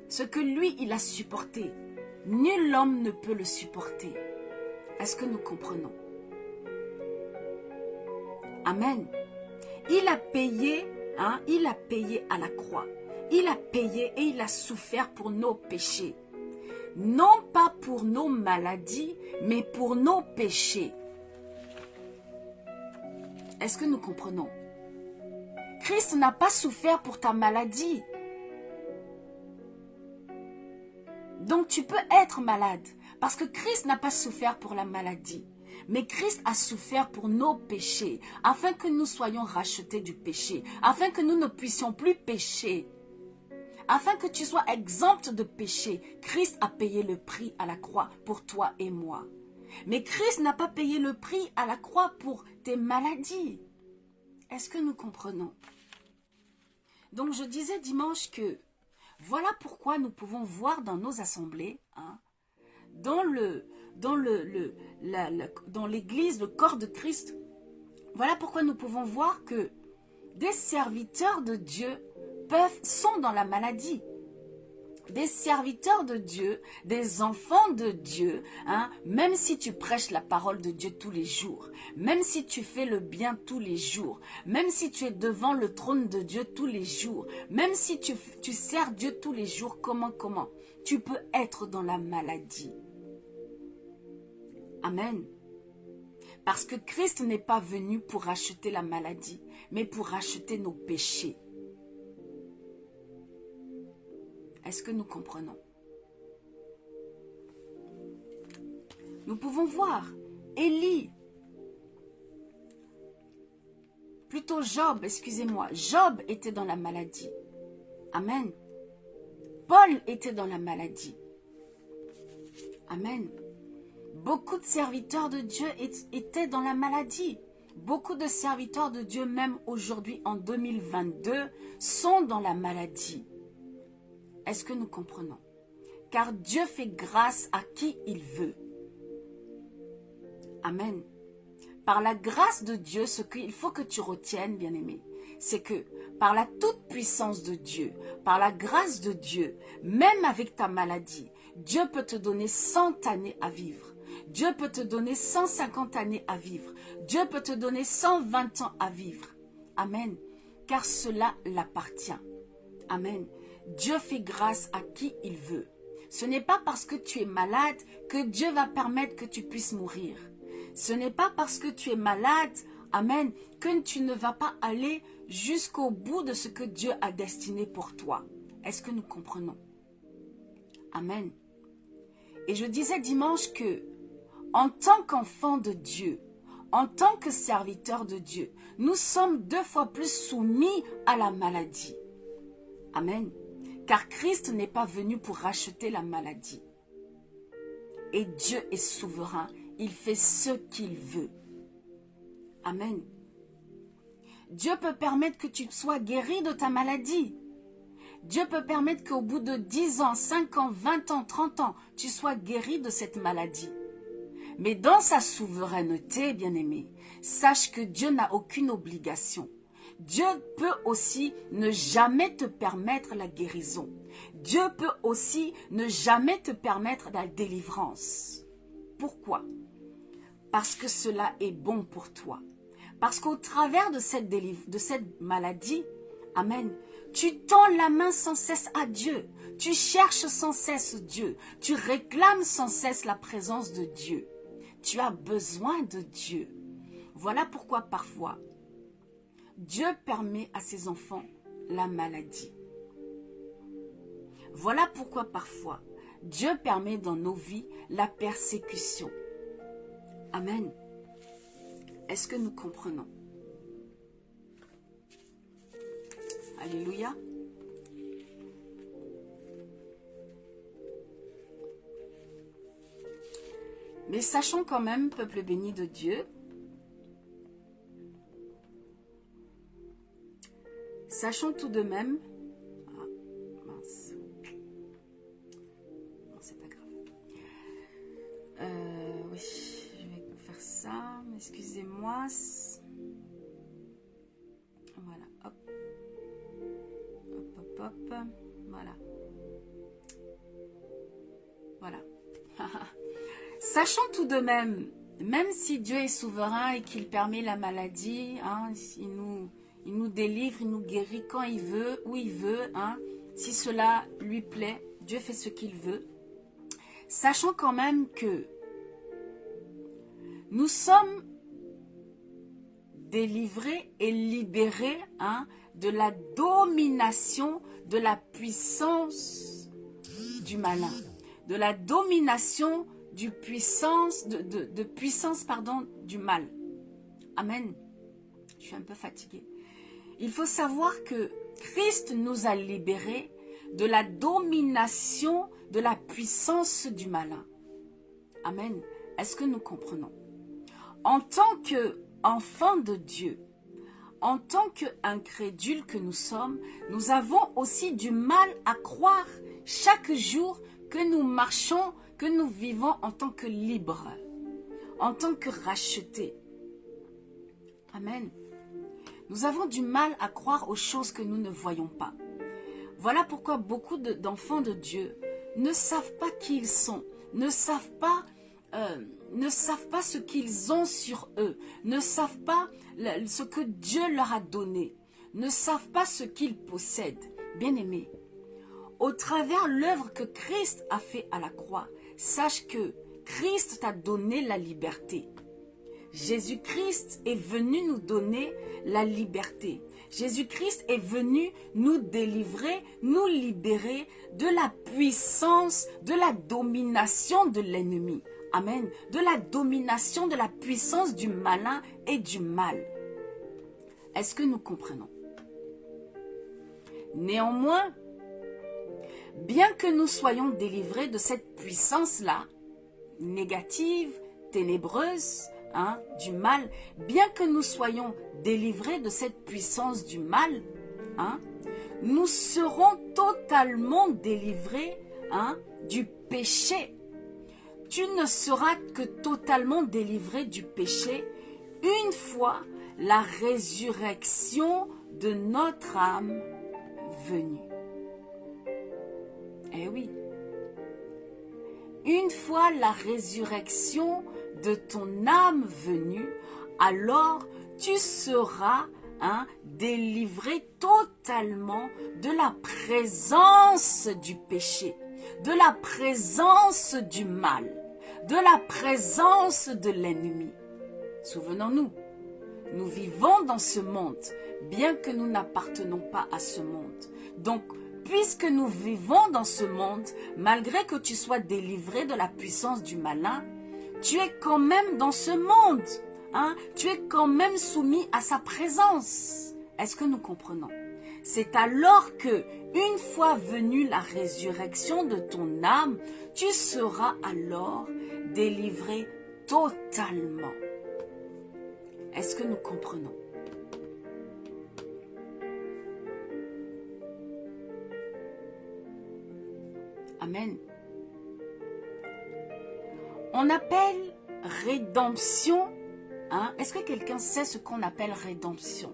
Ce que lui, il a supporté, nul homme ne peut le supporter. Est-ce que nous comprenons? Amen. Il a payé à la croix. Il a payé et il a souffert pour nos péchés. Non pas pour nos maladies, mais pour nos péchés. Est-ce que nous comprenons? Christ n'a pas souffert pour ta maladie. Donc tu peux être malade parce que Christ n'a pas souffert pour la maladie. Mais Christ a souffert pour nos péchés, afin que nous soyons rachetés du péché, afin que nous ne puissions plus pécher, afin que tu sois exempt de péché. Christ a payé le prix à la croix pour toi et moi. Mais Christ n'a pas payé le prix à la croix pour tes maladies. Est-ce que nous comprenons? Donc je disais dimanche que voilà pourquoi nous pouvons voir dans nos assemblées, dans l'église, le corps de Christ, voilà pourquoi nous pouvons voir que des serviteurs de Dieu sont dans la maladie. Des serviteurs de Dieu, des enfants de Dieu, même si tu prêches la parole de Dieu tous les jours, même si tu fais le bien tous les jours, même si tu es devant le trône de Dieu tous les jours, même si tu sers Dieu tous les jours, comment tu peux être dans la maladie. Amen. Parce que Christ n'est pas venu pour racheter la maladie, mais pour racheter nos péchés. Est-ce que nous comprenons? Nous pouvons voir Élie, plutôt Job, excusez-moi, Job était dans la maladie. Amen. Paul était dans la maladie. Amen. Beaucoup de serviteurs de Dieu étaient dans la maladie. Beaucoup de serviteurs de Dieu, même aujourd'hui en 2022, sont dans la maladie. Est-ce que nous comprenons? car Dieu fait grâce à qui il veut. Amen. Par la grâce de Dieu, ce qu'il faut que tu retiennes, bien-aimé, c'est que par la toute-puissance de Dieu, par la grâce de Dieu, même avec ta maladie, Dieu peut te donner 100 années à vivre. Dieu peut te donner 150 années à vivre. Dieu peut te donner 120 ans à vivre. Amen. Car cela l'appartient. Amen. Dieu fait grâce à qui il veut. Ce n'est pas parce que tu es malade que Dieu va permettre que tu puisses mourir. Ce n'est pas parce que tu es malade, amen, que tu ne vas pas aller jusqu'au bout de ce que Dieu a destiné pour toi. Est-ce que nous comprenons? Amen. Et je disais dimanche que, en tant qu'enfant de Dieu, en tant que serviteur de Dieu, nous sommes 2 fois plus soumis à la maladie. Amen. Car Christ n'est pas venu pour racheter la maladie. Et Dieu est souverain. Il fait ce qu'il veut. Amen. Dieu peut permettre que tu sois guéri de ta maladie. Dieu peut permettre qu'au bout de 10 ans, 5 ans, 20 ans, 30 ans, tu sois guéri de cette maladie. Mais dans sa souveraineté, bien-aimé, sache que Dieu n'a aucune obligation. Dieu peut aussi ne jamais te permettre la guérison. Dieu peut aussi ne jamais te permettre la délivrance. Pourquoi? Parce que cela est bon pour toi. Parce qu'au travers de cette maladie, amen, tu tends la main sans cesse à Dieu. Tu cherches sans cesse Dieu. Tu réclames sans cesse la présence de Dieu. Tu as besoin de Dieu. Voilà pourquoi parfois, Dieu permet à ses enfants la maladie. Voilà pourquoi parfois, Dieu permet dans nos vies la persécution. Amen. Est-ce que nous comprenons? Alléluia. Mais sachons quand même, peuple béni de Dieu, sachons tout de même, ah, mince, non c'est pas grave, oui, je vais faire ça, excusez-moi, voilà, hop, hop, hop, hop, voilà, voilà. Sachons tout de même, même si Dieu est souverain et qu'il permet la maladie, hein, il nous délivre, il nous guérit quand il veut, où il veut, hein, si cela lui plaît, Dieu fait ce qu'il veut. Sachons quand même que nous sommes délivrés et libérés, hein, de la domination de la puissance du malin, de la domination de puissance du mal. Amen. Je suis un peu fatiguée. Il faut savoir que Christ nous a libérés de la domination de la puissance du malin. Amen. Est-ce que nous comprenons? En tant qu'enfants de Dieu, en tant qu'incrédules que nous sommes, nous avons aussi du mal à croire chaque jour que nous marchons, que nous vivons en tant que libres, en tant que rachetés. Amen. Nous avons du mal à croire aux choses que nous ne voyons pas. Voilà pourquoi beaucoup d'enfants de Dieu ne savent pas qui ils sont, ne savent pas ce qu'ils ont sur eux, ne savent pas ce que Dieu leur a donné, ne savent pas ce qu'ils possèdent. Bien-aimés, au travers l'œuvre que Christ a fait à la croix, sache que Christ t'a donné la liberté. Jésus-Christ est venu nous donner la liberté. Jésus-Christ est venu nous délivrer, nous libérer de la puissance, de la domination de l'ennemi. Amen. De la domination, de la puissance du malin et du mal. Est-ce que nous comprenons? Néanmoins, bien que nous soyons délivrés de cette puissance-là, négative, ténébreuse, hein, du mal, bien que nous soyons délivrés de cette puissance du mal, hein, nous serons totalement délivrés, hein, du péché. Tu ne seras que totalement délivré du péché une fois la résurrection de notre âme venue. Eh oui. Une fois la résurrection de ton âme venue, alors tu seras délivré totalement de la présence du péché, de la présence du mal, de la présence de l'ennemi. Souvenons-nous, nous vivons dans ce monde, bien que nous n'appartenons pas à ce monde. Donc, puisque nous vivons dans ce monde, malgré que tu sois délivré de la puissance du malin, tu es quand même dans ce monde. Tu es quand même soumis à sa présence. Est-ce que nous comprenons? C'est alors que, une fois venue la résurrection de ton âme, tu seras alors délivré totalement. Est-ce que nous comprenons? Amen. On appelle rédemption. Est-ce que quelqu'un sait ce qu'on appelle rédemption?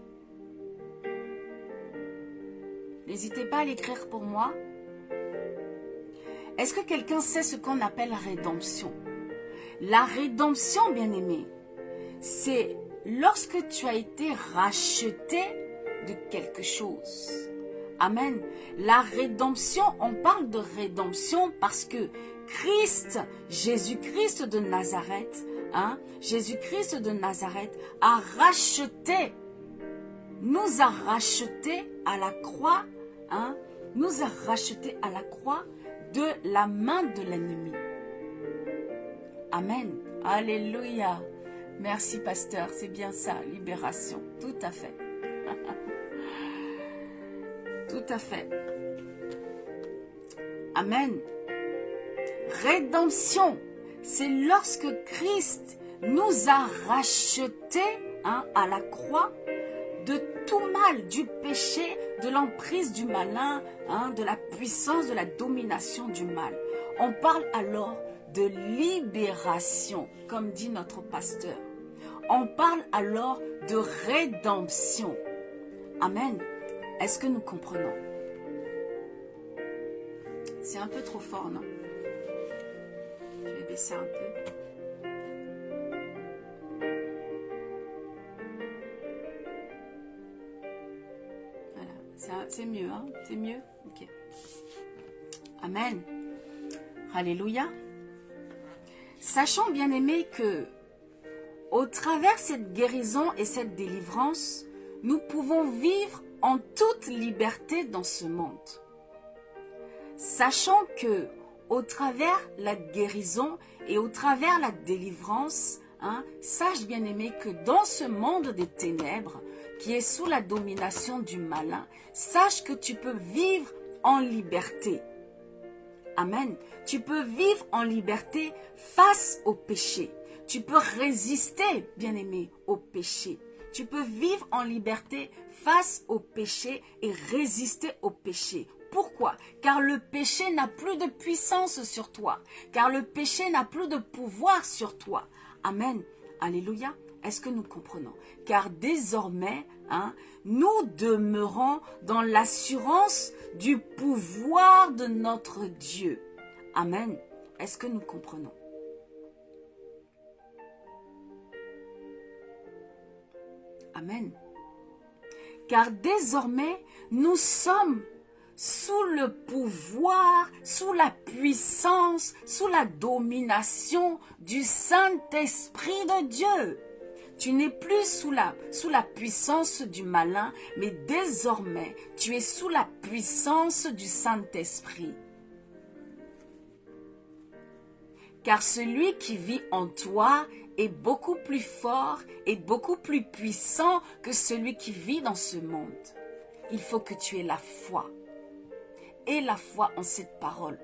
N'hésitez pas à l'écrire pour moi. Est-ce que quelqu'un sait ce qu'on appelle rédemption? La rédemption, bien-aimé, c'est lorsque tu as été racheté de quelque chose. Amen. La rédemption, on parle de rédemption parce que Christ, Jésus-Christ de Nazareth, Jésus-Christ de Nazareth a racheté, nous a racheté à la croix, nous a racheté à la croix de la main de l'ennemi. Amen. Alléluia. Merci, pasteur. C'est bien ça, libération. Tout à fait. Tout à fait. Amen. Rédemption, c'est lorsque Christ nous a rachetés à la croix de tout mal, du péché, de l'emprise du malin, de la puissance, de la domination du mal. On parle alors de libération, comme dit notre pasteur. On parle alors de rédemption. Amen. Est-ce que nous comprenons? C'est un peu trop fort, non? Je vais baisser un peu. Voilà, c'est mieux, c'est mieux? Ok. Amen. Alléluia. Sachons, bien-aimés, que au travers de cette guérison et cette délivrance, nous pouvons vivre en toute liberté dans ce monde. Sachant que au travers la guérison et au travers la délivrance, sache bien-aimé que dans ce monde des ténèbres qui est sous la domination du malin, sache que tu peux vivre en liberté. Amen. Tu peux vivre en liberté face au péché. Tu peux résister, bien-aimé, au péché. Tu peux vivre en liberté face au péché et résister au péché. Pourquoi? Car le péché n'a plus de puissance sur toi. Car le péché n'a plus de pouvoir sur toi. Amen. Alléluia. Est-ce que nous comprenons? Car désormais, nous demeurons dans l'assurance du pouvoir de notre Dieu. Amen. Est-ce que nous comprenons? Amen. Car désormais, nous sommes sous le pouvoir, sous la puissance, sous la domination du Saint-Esprit de Dieu. Tu n'es plus sous la puissance du malin, mais désormais, tu es sous la puissance du Saint-Esprit. Car celui qui vit en toi est beaucoup plus fort et beaucoup plus puissant que celui qui vit dans ce monde. Il faut que tu aies la foi. Et la foi en cette parole.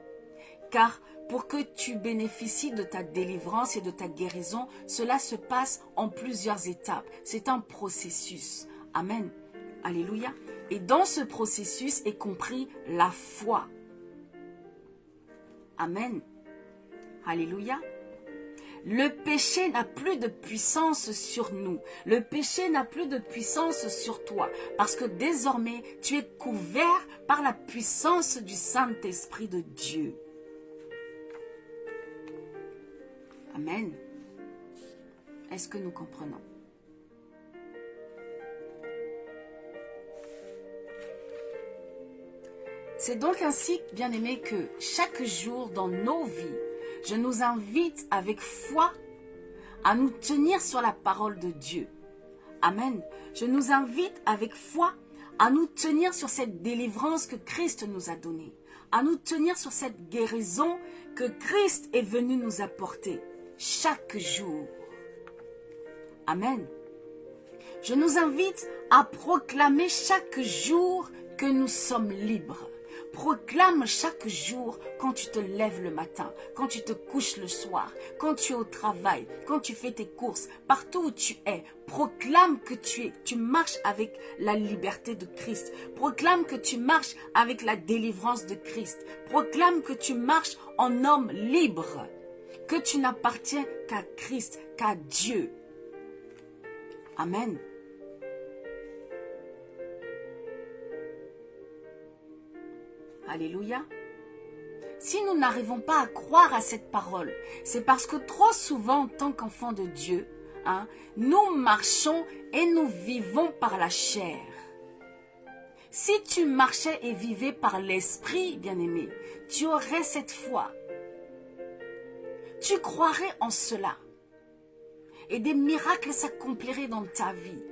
Car pour que tu bénéficies de ta délivrance et de ta guérison, cela se passe en plusieurs étapes. C'est un processus. Amen. Alléluia. Et dans ce processus est compris la foi. Amen. Alléluia. Le péché n'a plus de puissance sur nous. Le péché n'a plus de puissance sur toi. Parce que désormais, tu es couvert par la puissance du Saint-Esprit de Dieu. Amen. Est-ce que nous comprenons? C'est donc ainsi, bien-aimés, que chaque jour dans nos vies, je nous invite avec foi à nous tenir sur la parole de Dieu. Amen. Je nous invite avec foi à nous tenir sur cette délivrance que Christ nous a donnée, à nous tenir sur cette guérison que Christ est venu nous apporter chaque jour. Amen. Je nous invite à proclamer chaque jour que nous sommes libres. Proclame chaque jour quand tu te lèves le matin, quand tu te couches le soir, quand tu es au travail, quand tu fais tes courses, partout où tu es. Proclame que tu marches avec la liberté de Christ. Proclame que tu marches avec la délivrance de Christ. Proclame que tu marches en homme libre, que tu n'appartiens qu'à Christ, qu'à Dieu. Amen. Alléluia. Si nous n'arrivons pas à croire à cette parole, c'est parce que trop souvent, en tant qu'enfants de Dieu, nous marchons et nous vivons par la chair. Si tu marchais et vivais par l'esprit, bien-aimé, tu aurais cette foi. Tu croirais en cela. Et des miracles s'accompliraient dans ta vie.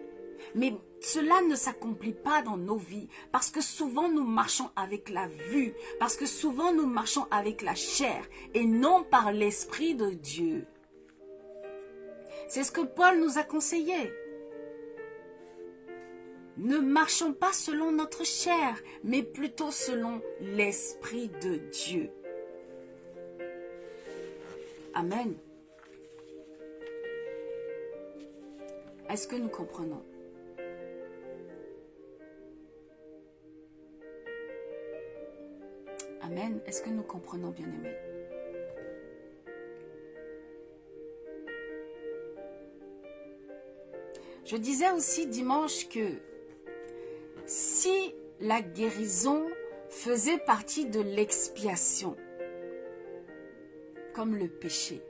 Mais cela ne s'accomplit pas dans nos vies parce que souvent nous marchons avec la vue, parce que souvent nous marchons avec la chair et non par l'Esprit de Dieu. C'est ce que Paul nous a conseillé. Ne marchons pas selon notre chair, mais plutôt selon l'Esprit de Dieu. Amen. Est-ce que nous comprenons? Amen. Est-ce que nous comprenons, bien-aimés? Je disais aussi dimanche que si la guérison faisait partie de l'expiation, comme le péché,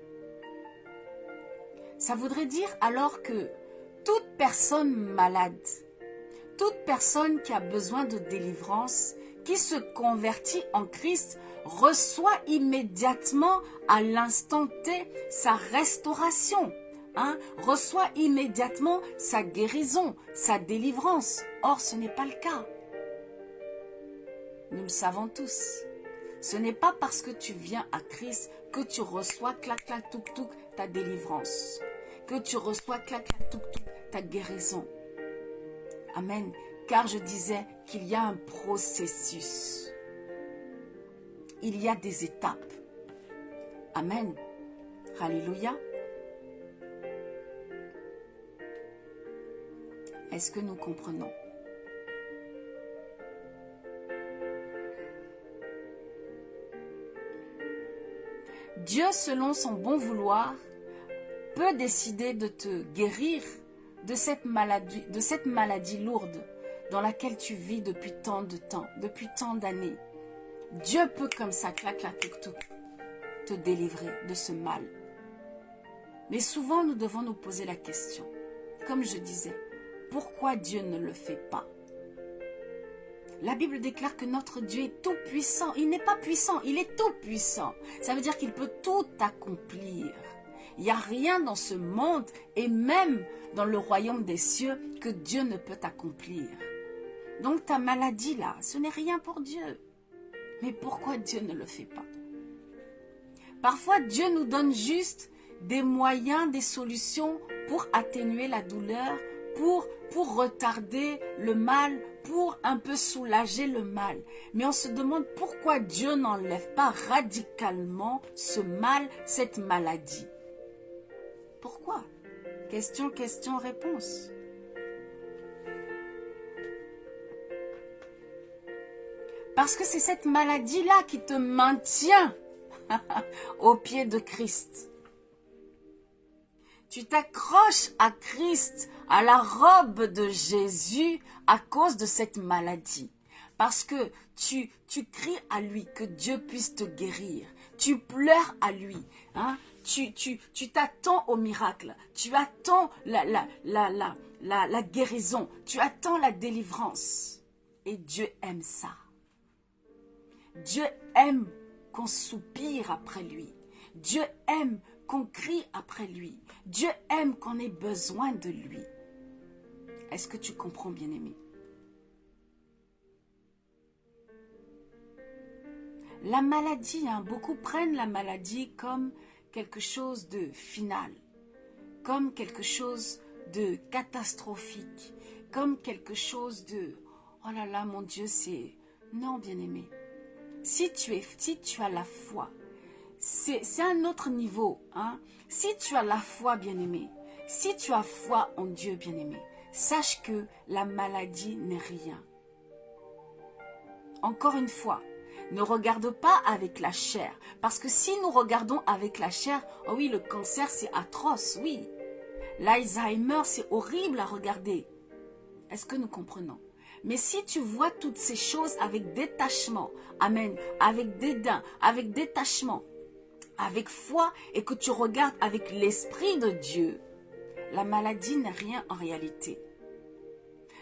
ça voudrait dire alors que toute personne malade, toute personne qui a besoin de délivrance, qui se convertit en Christ, reçoit immédiatement à l'instant T sa restauration, reçoit immédiatement sa guérison, sa délivrance. Or, ce n'est pas le cas. Nous le savons tous. Ce n'est pas parce que tu viens à Christ que tu reçois clac clac touk touk ta délivrance, que tu reçois clac clac touk touk ta guérison. Amen. Car je disais qu'il y a un processus. Il y a des étapes. Amen. Alléluia. Est-ce que nous comprenons? Dieu, selon son bon vouloir, peut décider de te guérir de cette maladie lourde dans laquelle tu vis depuis tant de temps, depuis tant d'années. Dieu peut comme ça, clac, clac, touk, touk, te délivrer de ce mal. Mais souvent, nous devons nous poser la question, comme je disais, pourquoi Dieu ne le fait pas? La Bible déclare que notre Dieu est tout puissant. Il n'est pas puissant, il est tout puissant. Ça veut dire qu'il peut tout accomplir. Il n'y a rien dans ce monde et même dans le royaume des cieux que Dieu ne peut accomplir. Donc ta maladie là, ce n'est rien pour Dieu. Mais pourquoi Dieu ne le fait pas? Parfois Dieu nous donne juste des moyens, des solutions pour atténuer la douleur, pour retarder le mal, pour un peu soulager le mal. Mais on se demande pourquoi Dieu n'enlève pas radicalement ce mal, cette maladie. Pourquoi? Question, question, réponse. Parce que c'est cette maladie-là qui te maintient Au pied de Christ. Tu t'accroches à Christ, à la robe de Jésus à cause de cette maladie. Parce que tu cries à lui que Dieu puisse te guérir. Tu pleures à lui. Hein? Tu t'attends au miracle. Tu attends la guérison. Tu attends la délivrance. Et Dieu aime ça. Dieu aime qu'on soupire après lui. Dieu aime qu'on crie après lui. Dieu aime qu'on ait besoin de lui. Est-ce que tu comprends, bien-aimé? La maladie, beaucoup prennent la maladie comme quelque chose de final, comme quelque chose de catastrophique, comme quelque chose de « Oh là là, mon Dieu, c'est... » Non, bien-aimé. Si tu as la foi, c'est un autre niveau. Hein? Si tu as la foi, bien-aimé, si tu as foi en Dieu, bien-aimé, sache que la maladie n'est rien. Encore une fois, ne regarde pas avec la chair. Parce que si nous regardons avec la chair, oh oui, le cancer, c'est atroce, oui. L'Alzheimer, c'est horrible à regarder. Est-ce que nous comprenons? Mais si tu vois toutes ces choses avec détachement, amen, avec dédain, avec détachement, avec foi, et que tu regardes avec l'Esprit de Dieu, la maladie n'est rien en réalité.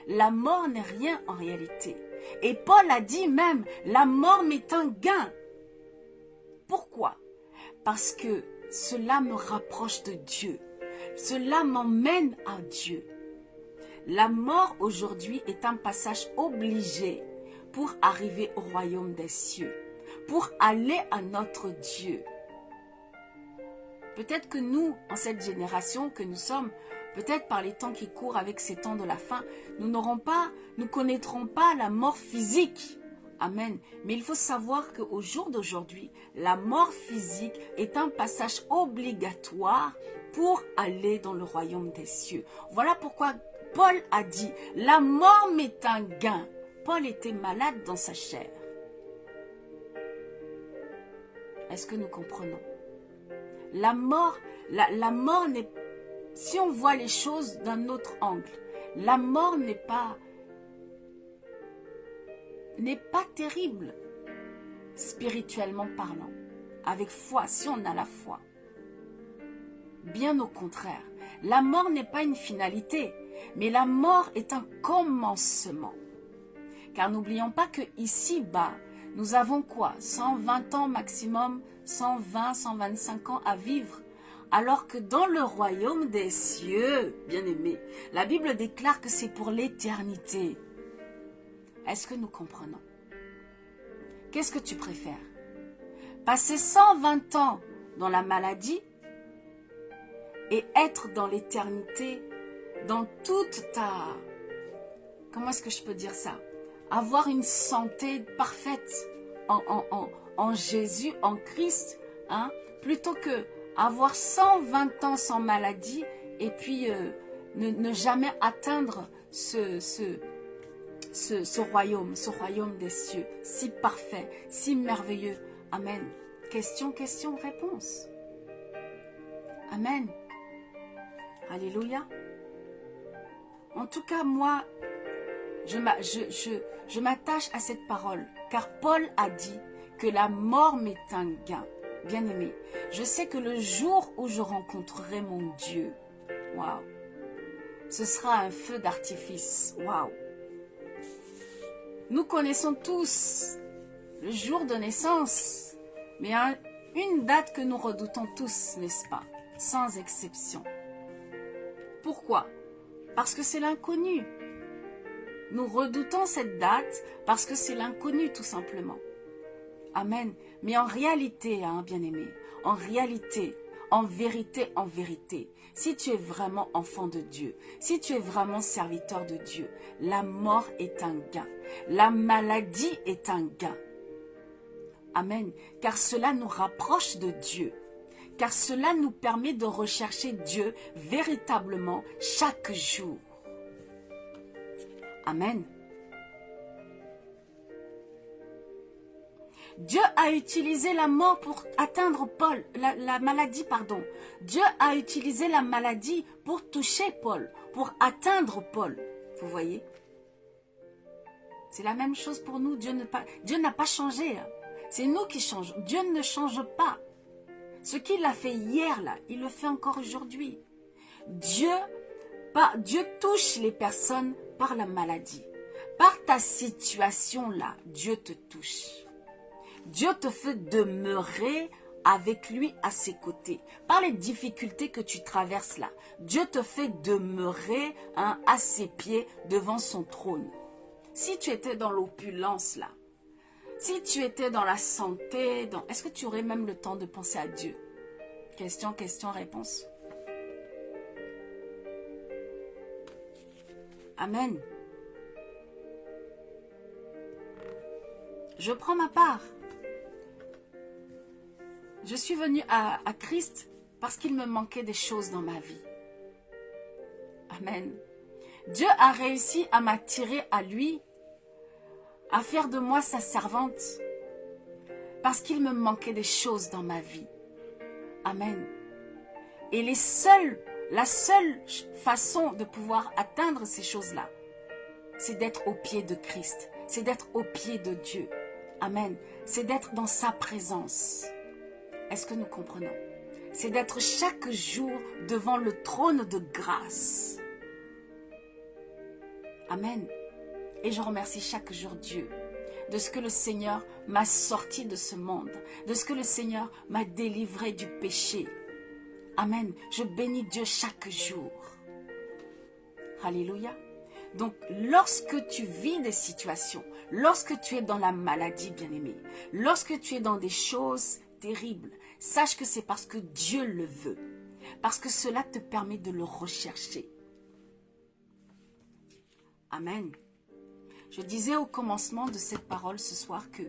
La mort n'est rien en réalité. Et Paul a dit même, la mort m'est un gain. Pourquoi? Parce que cela me rapproche de Dieu. Cela m'emmène à Dieu. La mort aujourd'hui est un passage obligé pour arriver au royaume des cieux, pour aller à notre Dieu. Peut-être que nous, en cette génération que nous sommes, peut-être par les temps qui courent avec ces temps de la fin, nous connaîtrons pas la mort physique. Amen. Mais il faut savoir qu'au jour d'aujourd'hui, la mort physique est un passage obligatoire pour aller dans le royaume des cieux. Voilà pourquoi Paul a dit, la mort m'est un gain. Paul était malade dans sa chair. Est-ce que nous comprenons? La mort n'est... Si on voit les choses d'un autre angle, la mort n'est pas terrible, spirituellement parlant, avec foi, si on a la foi. Bien au contraire, la mort n'est pas une finalité, mais la mort est un commencement. Car n'oublions pas que ici-bas, nous avons quoi? 120 ans maximum, 120, 125 ans à vivre. Alors que dans le royaume des cieux, bien-aimés, la Bible déclare que c'est pour l'éternité. Est-ce que nous comprenons? Qu'est-ce que tu préfères? Passer 120 ans dans la maladie et être dans l'éternité, dans toute ta... Comment est-ce que je peux dire ça? Avoir une santé parfaite en Jésus, en Christ, hein? Plutôt que avoir 120 ans sans maladie et puis ne jamais atteindre ce royaume des cieux, si parfait, si merveilleux. Amen. Question, réponse. Amen. Alléluia. En tout cas, moi, je m'attache à cette parole, car Paul a dit que la mort m'est un gain. Bien-aimé, je sais que le jour où je rencontrerai mon Dieu, waouh, ce sera un feu d'artifice, waouh. Nous connaissons tous le jour de naissance, mais une date que nous redoutons tous, n'est-ce pas? Sans exception. Pourquoi? Parce que c'est l'inconnu. Nous redoutons cette date parce que c'est l'inconnu tout simplement. Amen. Mais en réalité, bien-aimé, en réalité, en vérité, si tu es vraiment enfant de Dieu, si tu es vraiment serviteur de Dieu, la mort est un gain. La maladie est un gain. Amen. Car cela nous rapproche de Dieu. Car cela nous permet de rechercher Dieu véritablement chaque jour. Amen. Dieu a utilisé la mort pour atteindre Paul, la maladie, pardon. Dieu a utilisé la maladie pour toucher Paul, pour atteindre Paul. Vous voyez? C'est la même chose pour nous. Dieu n'a pas changé. C'est nous qui changeons. Dieu ne change pas. Ce qu'il a fait hier, là, il le fait encore aujourd'hui. Dieu touche les personnes par la maladie. Par ta situation, là, Dieu te touche. Dieu te fait demeurer avec lui à ses côtés. Par les difficultés que tu traverses là, Dieu te fait demeurer à ses pieds devant son trône. Si tu étais dans l'opulence là, si tu étais dans la santé, est-ce que tu aurais même le temps de penser à Dieu? Question, réponse. Amen. Je prends ma part. Je suis venue à Christ parce qu'il me manquait des choses dans ma vie. Amen. Dieu a réussi à m'attirer à lui, à faire de moi sa servante, parce qu'il me manquait des choses dans ma vie. Amen. Et la seule façon de pouvoir atteindre ces choses-là, c'est d'être au pied de Christ, c'est d'être au pied de Dieu. Amen. C'est d'être dans sa présence. Est-ce que nous comprenons? C'est d'être chaque jour devant le trône de grâce. Amen. Et je remercie chaque jour Dieu de ce que le Seigneur m'a sorti de ce monde, de ce que le Seigneur m'a délivré du péché. Amen. Je bénis Dieu chaque jour. Alléluia. Donc, lorsque tu vis des situations, lorsque tu es dans la maladie, bien-aimé, lorsque tu es dans des choses terribles, sache que c'est parce que Dieu le veut, parce que cela te permet de le rechercher. Amen. Je disais au commencement de cette parole ce soir que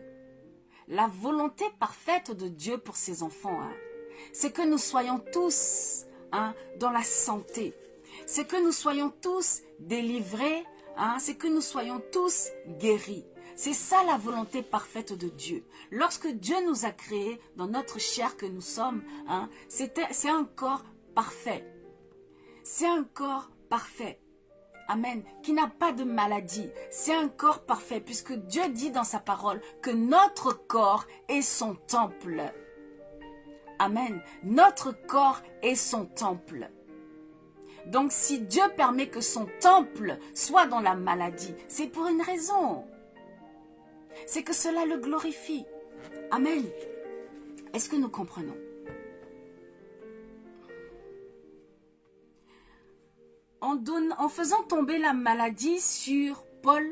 la volonté parfaite de Dieu pour ses enfants, c'est que nous soyons tous dans la santé, c'est que nous soyons tous délivrés, c'est que nous soyons tous guéris. C'est ça la volonté parfaite de Dieu. Lorsque Dieu nous a créés dans notre chair que nous sommes, c'est un corps parfait. C'est un corps parfait. Amen. Qui n'a pas de maladie. C'est un corps parfait puisque Dieu dit dans sa parole que notre corps est son temple. Amen. Notre corps est son temple. Donc si Dieu permet que son temple soit dans la maladie, c'est pour une raison. C'est que cela le glorifie. Amen. Est-ce que nous comprenons? En faisant tomber la maladie sur Paul,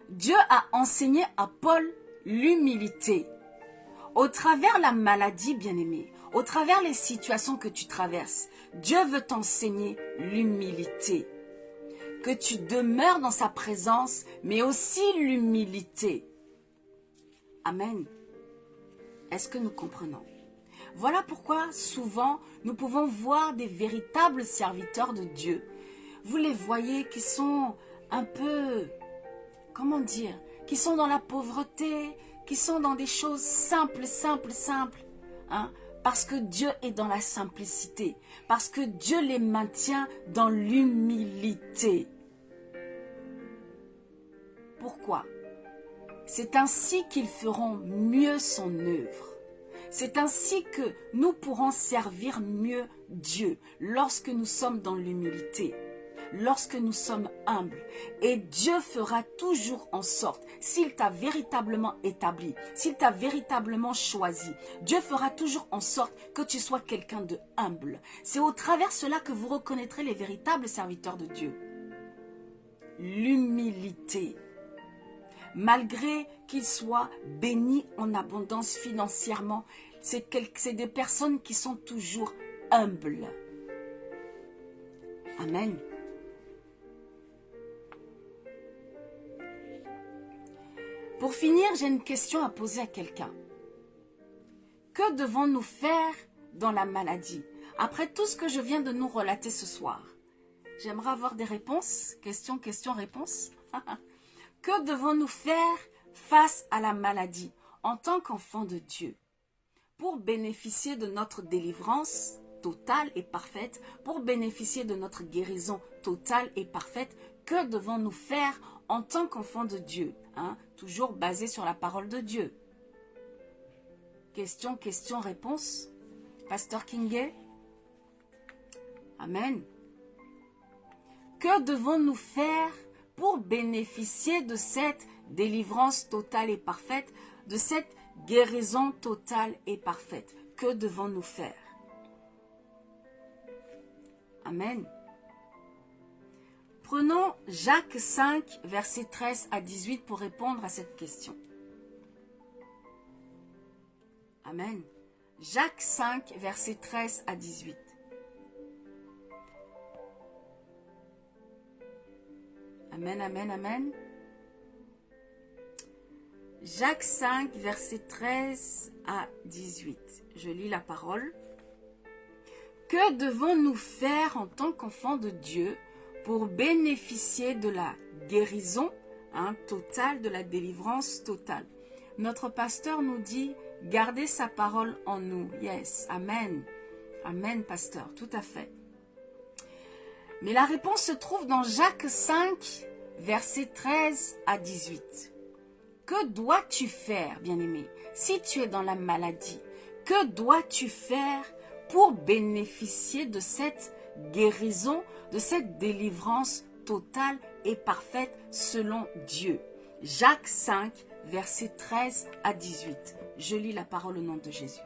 Dieu a enseigné à Paul l'humilité. Au travers la maladie, bien-aimé, au travers les situations que tu traverses, Dieu veut t'enseigner l'humilité. Que tu demeures dans sa présence, mais aussi l'humilité. Amen. Est-ce que nous comprenons? Voilà pourquoi souvent nous pouvons voir des véritables serviteurs de Dieu. Vous les voyez qui sont un peu, comment dire, qui sont dans la pauvreté, qui sont dans des choses simples, parce que Dieu est dans la simplicité, parce que Dieu les maintient dans l'humilité. Pourquoi? C'est ainsi qu'ils feront mieux son œuvre. C'est ainsi que nous pourrons servir mieux Dieu lorsque nous sommes dans l'humilité, lorsque nous sommes humbles. Et Dieu fera toujours en sorte, s'il t'a véritablement établi, s'il t'a véritablement choisi, Dieu fera toujours en sorte que tu sois quelqu'un de humble. C'est au travers cela que vous reconnaîtrez les véritables serviteurs de Dieu. L'humilité. Malgré qu'ils soient bénis en abondance financièrement, c'est des personnes qui sont toujours humbles. Amen. Pour finir, j'ai une question à poser à quelqu'un. Que devons-nous faire dans la maladie? Après tout ce que je viens de nous relater ce soir, j'aimerais avoir des réponses. Question, réponse. Que devons-nous faire face à la maladie? en tant qu'enfant de Dieu, pour bénéficier de notre délivrance totale et parfaite, pour bénéficier de notre guérison totale et parfaite, que devons-nous faire en tant qu'enfant de Dieu, hein? Toujours basé sur la parole de Dieu. Question, question, réponse. Pasteur Kingé. Amen. Que devons-nous faire pour bénéficier de cette délivrance totale et parfaite, de cette guérison totale et parfaite? Que devons-nous faire? Amen. Prenons Jacques 5, versets 13 à 18 pour répondre à cette question. Amen. Jacques 5, versets 13 à 18. Amen, amen, amen. Jacques 5, versets 13 à 18. Je lis la parole. Que devons-nous faire en tant qu'enfants de Dieu pour bénéficier de la guérison totale, de la délivrance totale? Notre pasteur nous dit, gardez sa parole en nous. Yes, amen. Amen, pasteur, tout à fait. Mais la réponse se trouve dans Jacques 5, versets 13 à 18. Que dois-tu faire, bien-aimé, si tu es dans la maladie? Que dois-tu faire pour bénéficier de cette guérison, de cette délivrance totale et parfaite selon Dieu? Jacques 5, versets 13 à 18. Je lis la parole au nom de Jésus.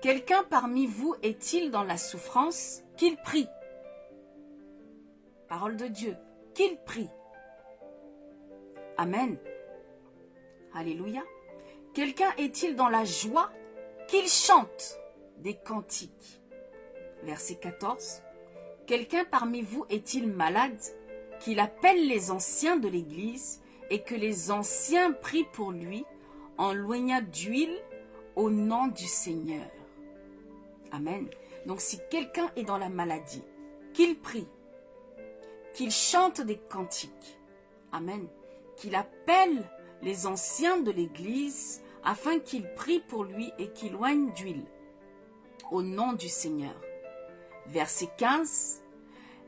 Quelqu'un parmi vous est-il dans la souffrance? Qu'il prie. Parole de Dieu. Qu'il prie. Amen. Alléluia. Quelqu'un est-il dans la joie? Qu'il chante des cantiques. Verset 14. Quelqu'un parmi vous est-il malade? Qu'il appelle les anciens de l'Église et que les anciens prient pour lui en loignant d'huile au nom du Seigneur. Amen. Donc si quelqu'un est dans la maladie, qu'il prie, qu'il chante des cantiques. Amen. Qu'il appelle les anciens de l'Église afin qu'ils prient pour lui et qu'il loigne d'huile au nom du Seigneur. Verset 15.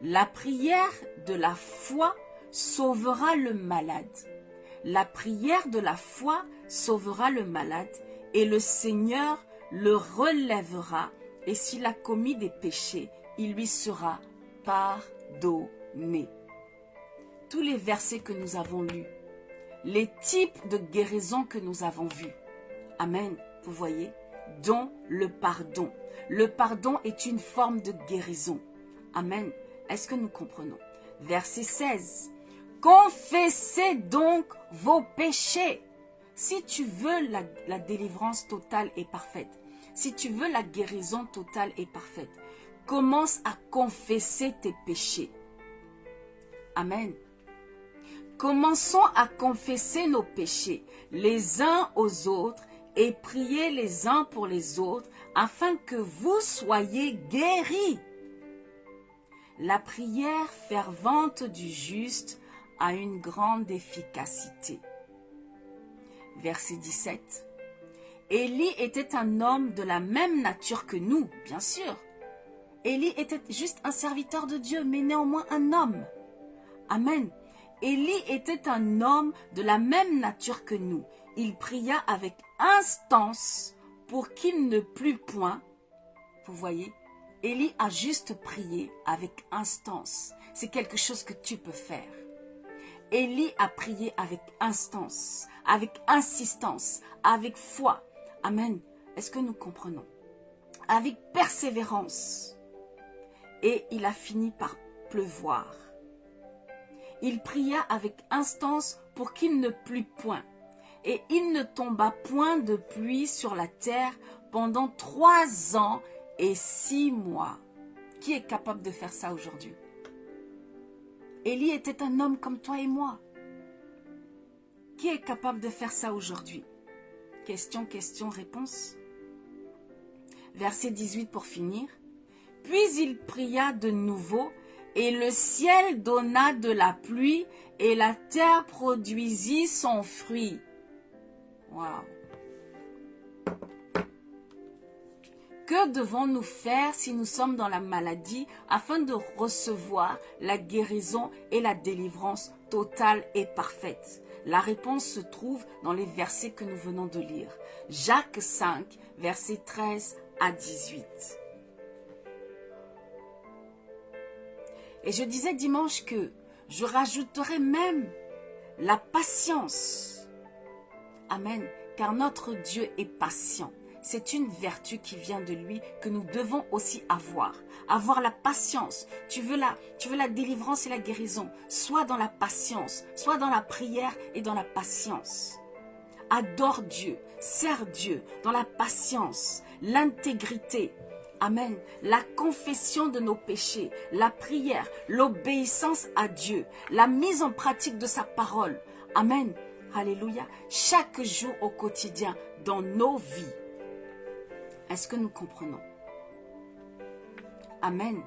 La prière de la foi sauvera le malade. La prière de la foi sauvera le malade et le Seigneur le relèvera et s'il a commis des péchés, il lui sera pardonné. Tous les versets que nous avons lus, les types de guérison que nous avons vus. Amen. Vous voyez, dont le pardon. Le pardon est une forme de guérison. Amen. Est-ce que nous comprenons? Verset 16. Confessez donc vos péchés. Si tu veux la délivrance totale et parfaite, si tu veux la guérison totale et parfaite, commence à confesser tes péchés. Amen. Commençons à confesser nos péchés les uns aux autres et prier les uns pour les autres afin que vous soyez guéris. La prière fervente du juste a une grande efficacité. Verset 17. Élie était un homme de la même nature que nous, bien sûr. Élie était juste un serviteur de Dieu, mais néanmoins un homme. Amen. Élie était un homme de la même nature que nous. Il pria avec instance pour qu'il ne plût point. Vous voyez, Élie a juste prié avec instance. C'est quelque chose que tu peux faire. Élie a prié avec instance, avec insistance, avec foi. Amen. Est-ce que nous comprenons? Avec persévérance. Et il a fini par pleuvoir. Il pria avec instance pour qu'il ne plût point. Et il ne tomba point de pluie sur la terre pendant 3 ans et 6 mois. Qui est capable de faire ça aujourd'hui? Élie était un homme comme toi et moi. Qui est capable de faire ça aujourd'hui? Question, question, réponse. Verset 18 pour finir. Puis il pria de nouveau, et le ciel donna de la pluie, et la terre produisit son fruit. Waouh. Que devons-nous faire si nous sommes dans la maladie afin de recevoir la guérison et la délivrance totale et parfaite? La réponse se trouve dans les versets que nous venons de lire. Jacques 5, versets 13 à 18. Et je disais dimanche que je rajouterai même la patience. Amen. Car notre Dieu est patient. C'est une vertu qui vient de lui que nous devons aussi avoir. Avoir la patience. Tu veux la délivrance et la guérison. Soit dans la patience, soit dans la prière et dans la patience. Adore Dieu, sers Dieu dans la patience, l'intégrité. Amen. La confession de nos péchés, la prière, l'obéissance à Dieu, la mise en pratique de sa parole. Amen. Alléluia. Chaque jour au quotidien dans nos vies. Est-ce que nous comprenons? Amen.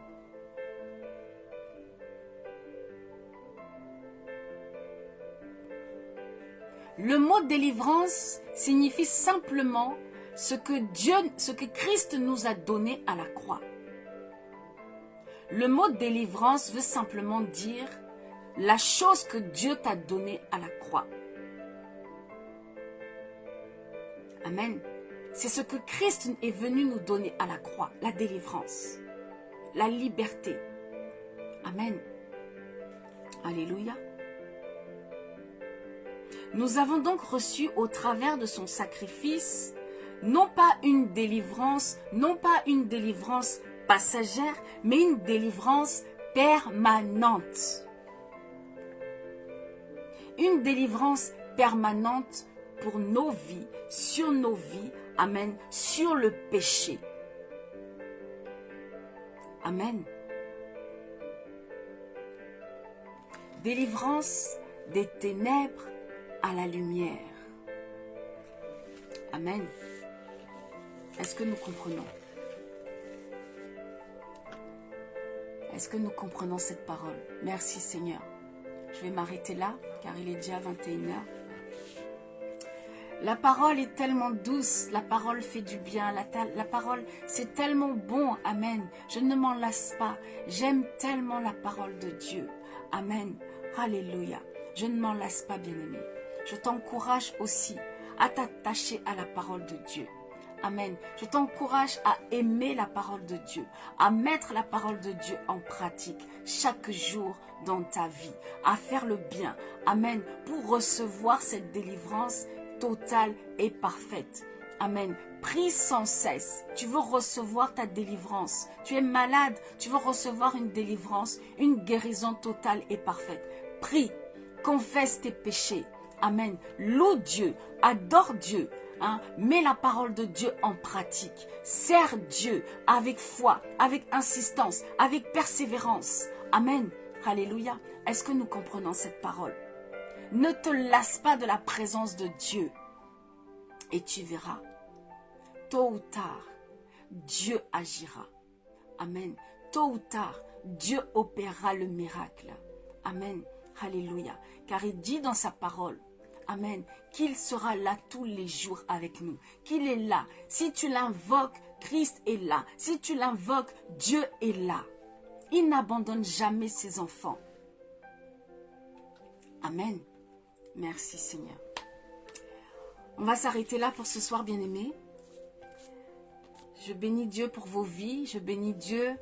Le mot délivrance signifie simplement ce que Christ nous a donné à la croix. Le mot délivrance veut simplement dire la chose que Dieu t'a donnée à la croix. Amen. C'est ce que Christ est venu nous donner à la croix, la délivrance, la liberté. Amen. Alléluia. Nous avons donc reçu au travers de son sacrifice, non pas une délivrance passagère, mais une délivrance permanente. Une délivrance permanente pour nos vies, sur nos vies, amen, sur le péché. Amen. Délivrance des ténèbres à la lumière. Amen. Est-ce que nous comprenons? Est-ce que nous comprenons cette parole? Merci Seigneur. Je vais m'arrêter là, car il est déjà 21h. La parole est tellement douce, la parole fait du bien, la parole c'est tellement bon, amen. Je ne m'en lasse pas, j'aime tellement la parole de Dieu, amen, alléluia. Je ne m'en lasse pas, bien-aimé. Je t'encourage aussi à t'attacher à la parole de Dieu, amen. Je t'encourage à aimer la parole de Dieu, à mettre la parole de Dieu en pratique chaque jour dans ta vie, à faire le bien, amen, pour recevoir cette délivrance totale et parfaite. Amen. Prie sans cesse. Tu veux recevoir ta délivrance. Tu es malade. Tu veux recevoir une délivrance, une guérison totale et parfaite. Prie. Confesse tes péchés. Amen. Loue Dieu. Adore Dieu. Mets la parole de Dieu en pratique. Sers Dieu avec foi, avec insistance, avec persévérance. Amen. Alléluia. Est-ce que nous comprenons cette parole? Ne te lasse pas de la présence de Dieu. Et tu verras, tôt ou tard, Dieu agira. Amen. Tôt ou tard, Dieu opérera le miracle. Amen. Alléluia. Car il dit dans sa parole, amen, qu'il sera là tous les jours avec nous. Qu'il est là. Si tu l'invoques, Christ est là. Si tu l'invoques, Dieu est là. Il n'abandonne jamais ses enfants. Amen. Merci Seigneur. On va s'arrêter là pour ce soir, bien-aimés. Je bénis Dieu pour vos vies. Je bénis Dieu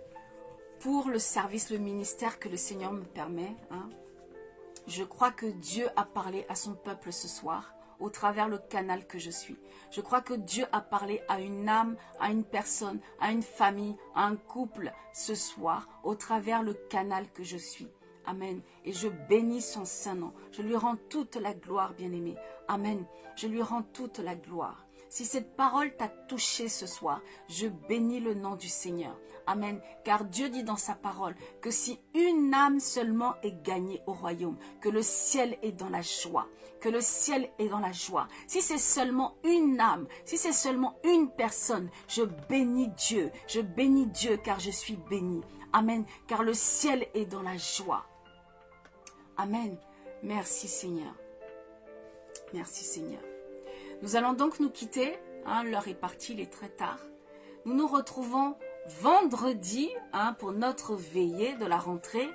pour le service, le ministère que le Seigneur me permet. Je crois que Dieu a parlé à son peuple ce soir au travers le canal que je suis. Je crois que Dieu a parlé à une âme, à une personne, à une famille, à un couple ce soir au travers le canal que je suis. Amen. Et je bénis son saint nom. Je lui rends toute la gloire, bien-aimé. Amen. Je lui rends toute la gloire. Si cette parole t'a touché ce soir, je bénis le nom du Seigneur. Amen. Car Dieu dit dans sa parole que si une âme seulement est gagnée au royaume, que le ciel est dans la joie. Que le ciel est dans la joie. Si c'est seulement une âme, si c'est seulement une personne, je bénis Dieu. Je bénis Dieu car je suis béni. Amen. Car le ciel est dans la joie. Amen. Merci Seigneur. Merci Seigneur. Nous allons donc nous quitter. Hein, l'heure est partie, il est très tard. Nous nous retrouvons vendredi pour notre veillée de la rentrée.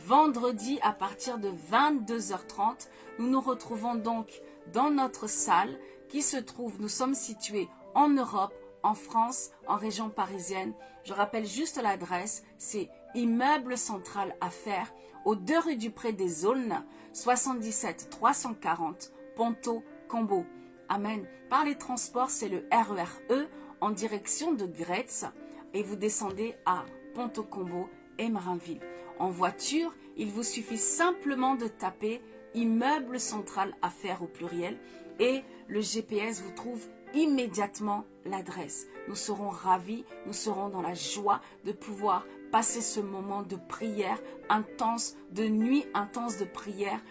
Vendredi à partir de 22h30. Nous nous retrouvons donc dans notre salle qui se trouve, nous sommes situés en Europe, en France, en région parisienne. Je rappelle juste l'adresse, c'est Immeuble Central Affaires, aux 2 rue du Pré des Aulnes, 77 340 Ponto Combo. Amen. Par les transports, c'est le RER en direction de Gretz et vous descendez à Ponto Combo et Marinville. En voiture, il vous suffit simplement de taper Immeuble Central Affaires au pluriel et le GPS vous trouve immédiatement l'adresse. Nous serons ravis, nous serons dans la joie de pouvoir passer ce moment de prière intense, de nuit intense de prière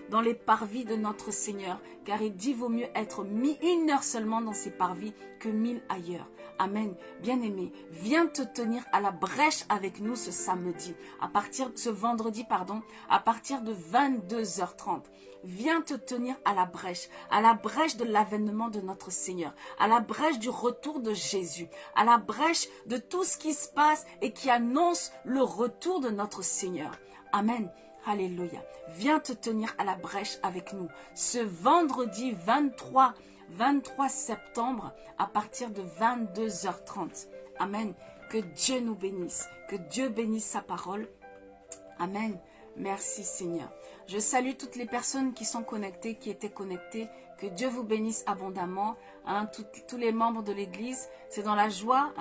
dans les parvis de notre Seigneur, car il dit vaut mieux être mis 1 heure seulement dans ces parvis que 1000 ailleurs. Amen. Bien-aimé, viens te tenir à la brèche avec nous ce vendredi, à partir de 22h30. Viens te tenir à la brèche de l'avènement de notre Seigneur, à la brèche du retour de Jésus, à la brèche de tout ce qui se passe et qui annonce le retour de notre Seigneur. Amen. Alléluia. Viens te tenir à la brèche avec nous ce vendredi 23 septembre à partir de 22h30. Amen. Que Dieu nous bénisse. Que Dieu bénisse sa parole. Amen. Merci Seigneur. Je salue toutes les personnes qui sont connectées, qui étaient connectées. Que Dieu vous bénisse abondamment. Tous les membres de l'église, c'est dans la joie.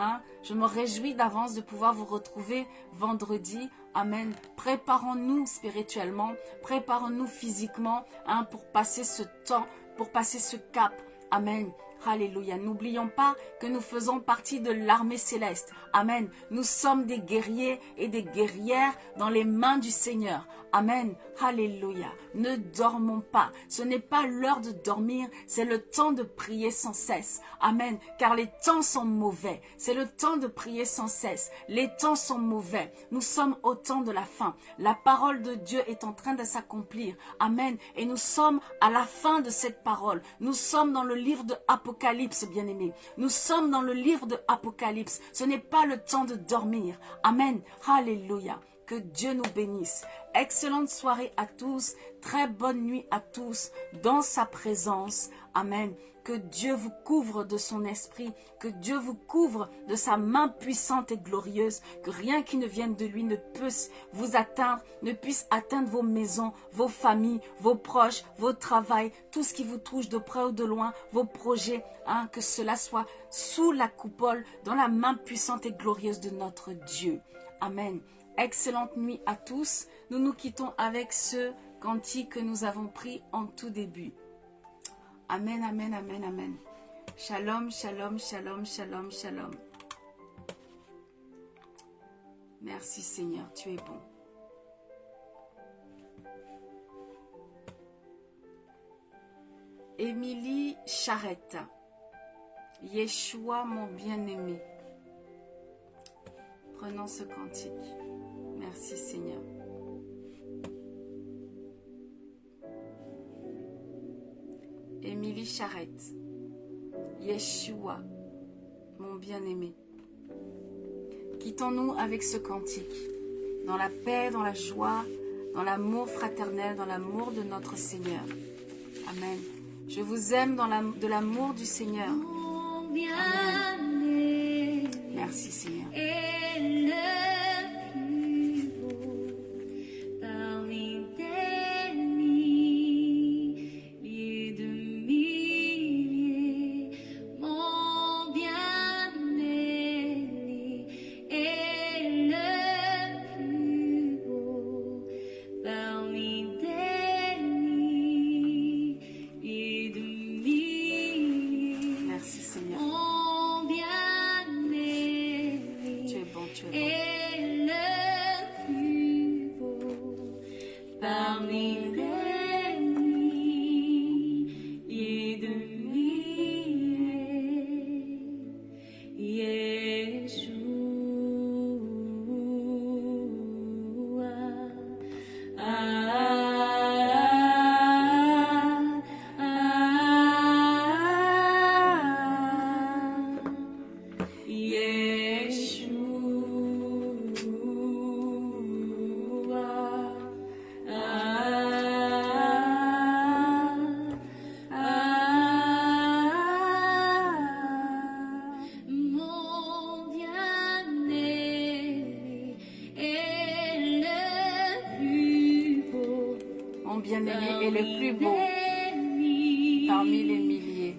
Je me réjouis d'avance de pouvoir vous retrouver vendredi. Amen. Préparons-nous spirituellement, préparons-nous physiquement pour passer ce temps, pour passer ce cap. Amen. Alléluia. N'oublions pas que nous faisons partie de l'armée céleste. Amen. Nous sommes des guerriers et des guerrières dans les mains du Seigneur. Amen. Alléluia. Ne dormons pas. Ce n'est pas l'heure de dormir, c'est le temps de prier sans cesse. Amen. Car les temps sont mauvais. C'est le temps de prier sans cesse. Les temps sont mauvais. Nous sommes au temps de la fin. La parole de Dieu est en train de s'accomplir. Amen. Et nous sommes à la fin de cette parole. Nous sommes dans le livre de Apocalypse, bien-aimés. Nous sommes dans le livre de Apocalypse. Ce n'est pas le temps de dormir. Amen. Alléluia. Que Dieu nous bénisse. Excellente soirée à tous. Très bonne nuit à tous dans sa présence. Amen. Que Dieu vous couvre de son esprit. Que Dieu vous couvre de sa main puissante et glorieuse. Que rien qui ne vienne de lui ne puisse vous atteindre, ne puisse atteindre vos maisons, vos familles, vos proches, vos travails, tout ce qui vous touche de près ou de loin, vos projets. Que cela soit sous la coupole, dans la main puissante et glorieuse de notre Dieu. Amen. Excellente nuit à tous. Nous nous quittons avec ce cantique que nous avons pris en tout début. Amen, amen, amen, amen. Shalom, shalom, shalom, shalom, shalom. Merci Seigneur, tu es bon. Émilie Charrette. Yeshua, mon bien-aimé. Prenons ce cantique. Merci Seigneur. Émilie Charrette. Yeshua, mon bien-aimé. Quittons-nous avec ce cantique. Dans la paix, dans la joie, dans l'amour fraternel, dans l'amour de notre Seigneur. Amen. Je vous aime de l'amour du Seigneur. Amen. Merci Seigneur. bien-aimé est le plus beau parmi les milliers.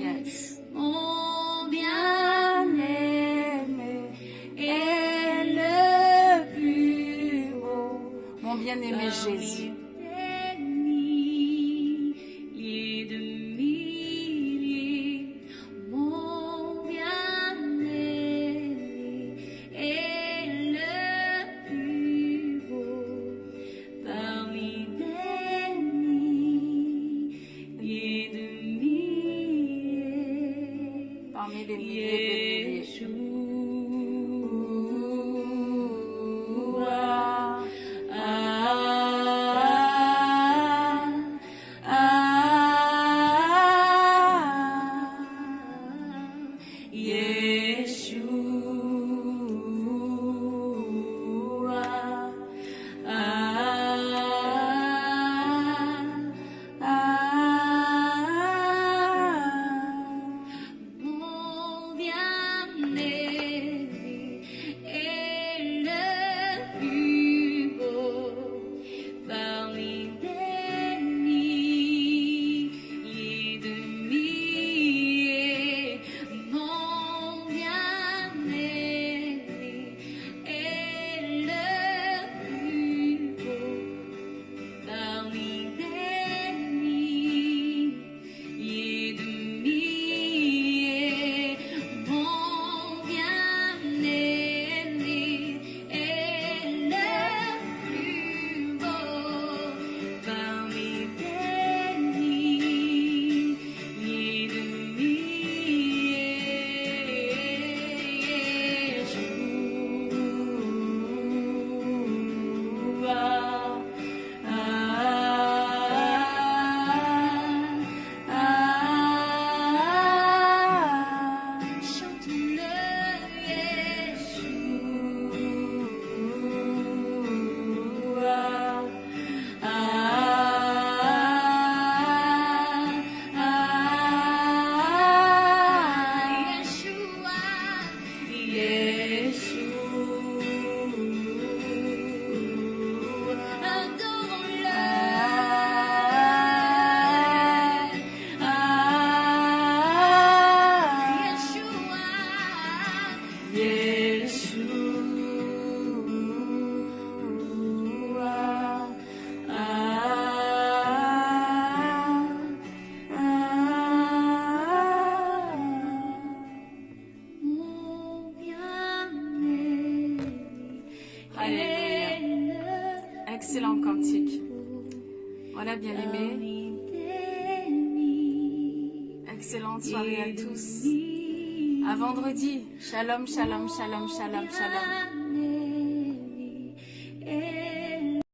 Yes. Mon bien-aimé est le plus beau. Mon bien-aimé Jésus. Parmi les milliers de milliers. Mon bien-aimé est le plus beau parmi des milliers de milliers. Mon bien-aimé est le plus beau parmi des milliers de milliers. Mon bien-aimé est le plus beau parmi des milliers de Alléluia. Excellent cantique. Voilà, bien-aimés. Excellente soirée à tous. À vendredi. Shalom, shalom, shalom, shalom, shalom.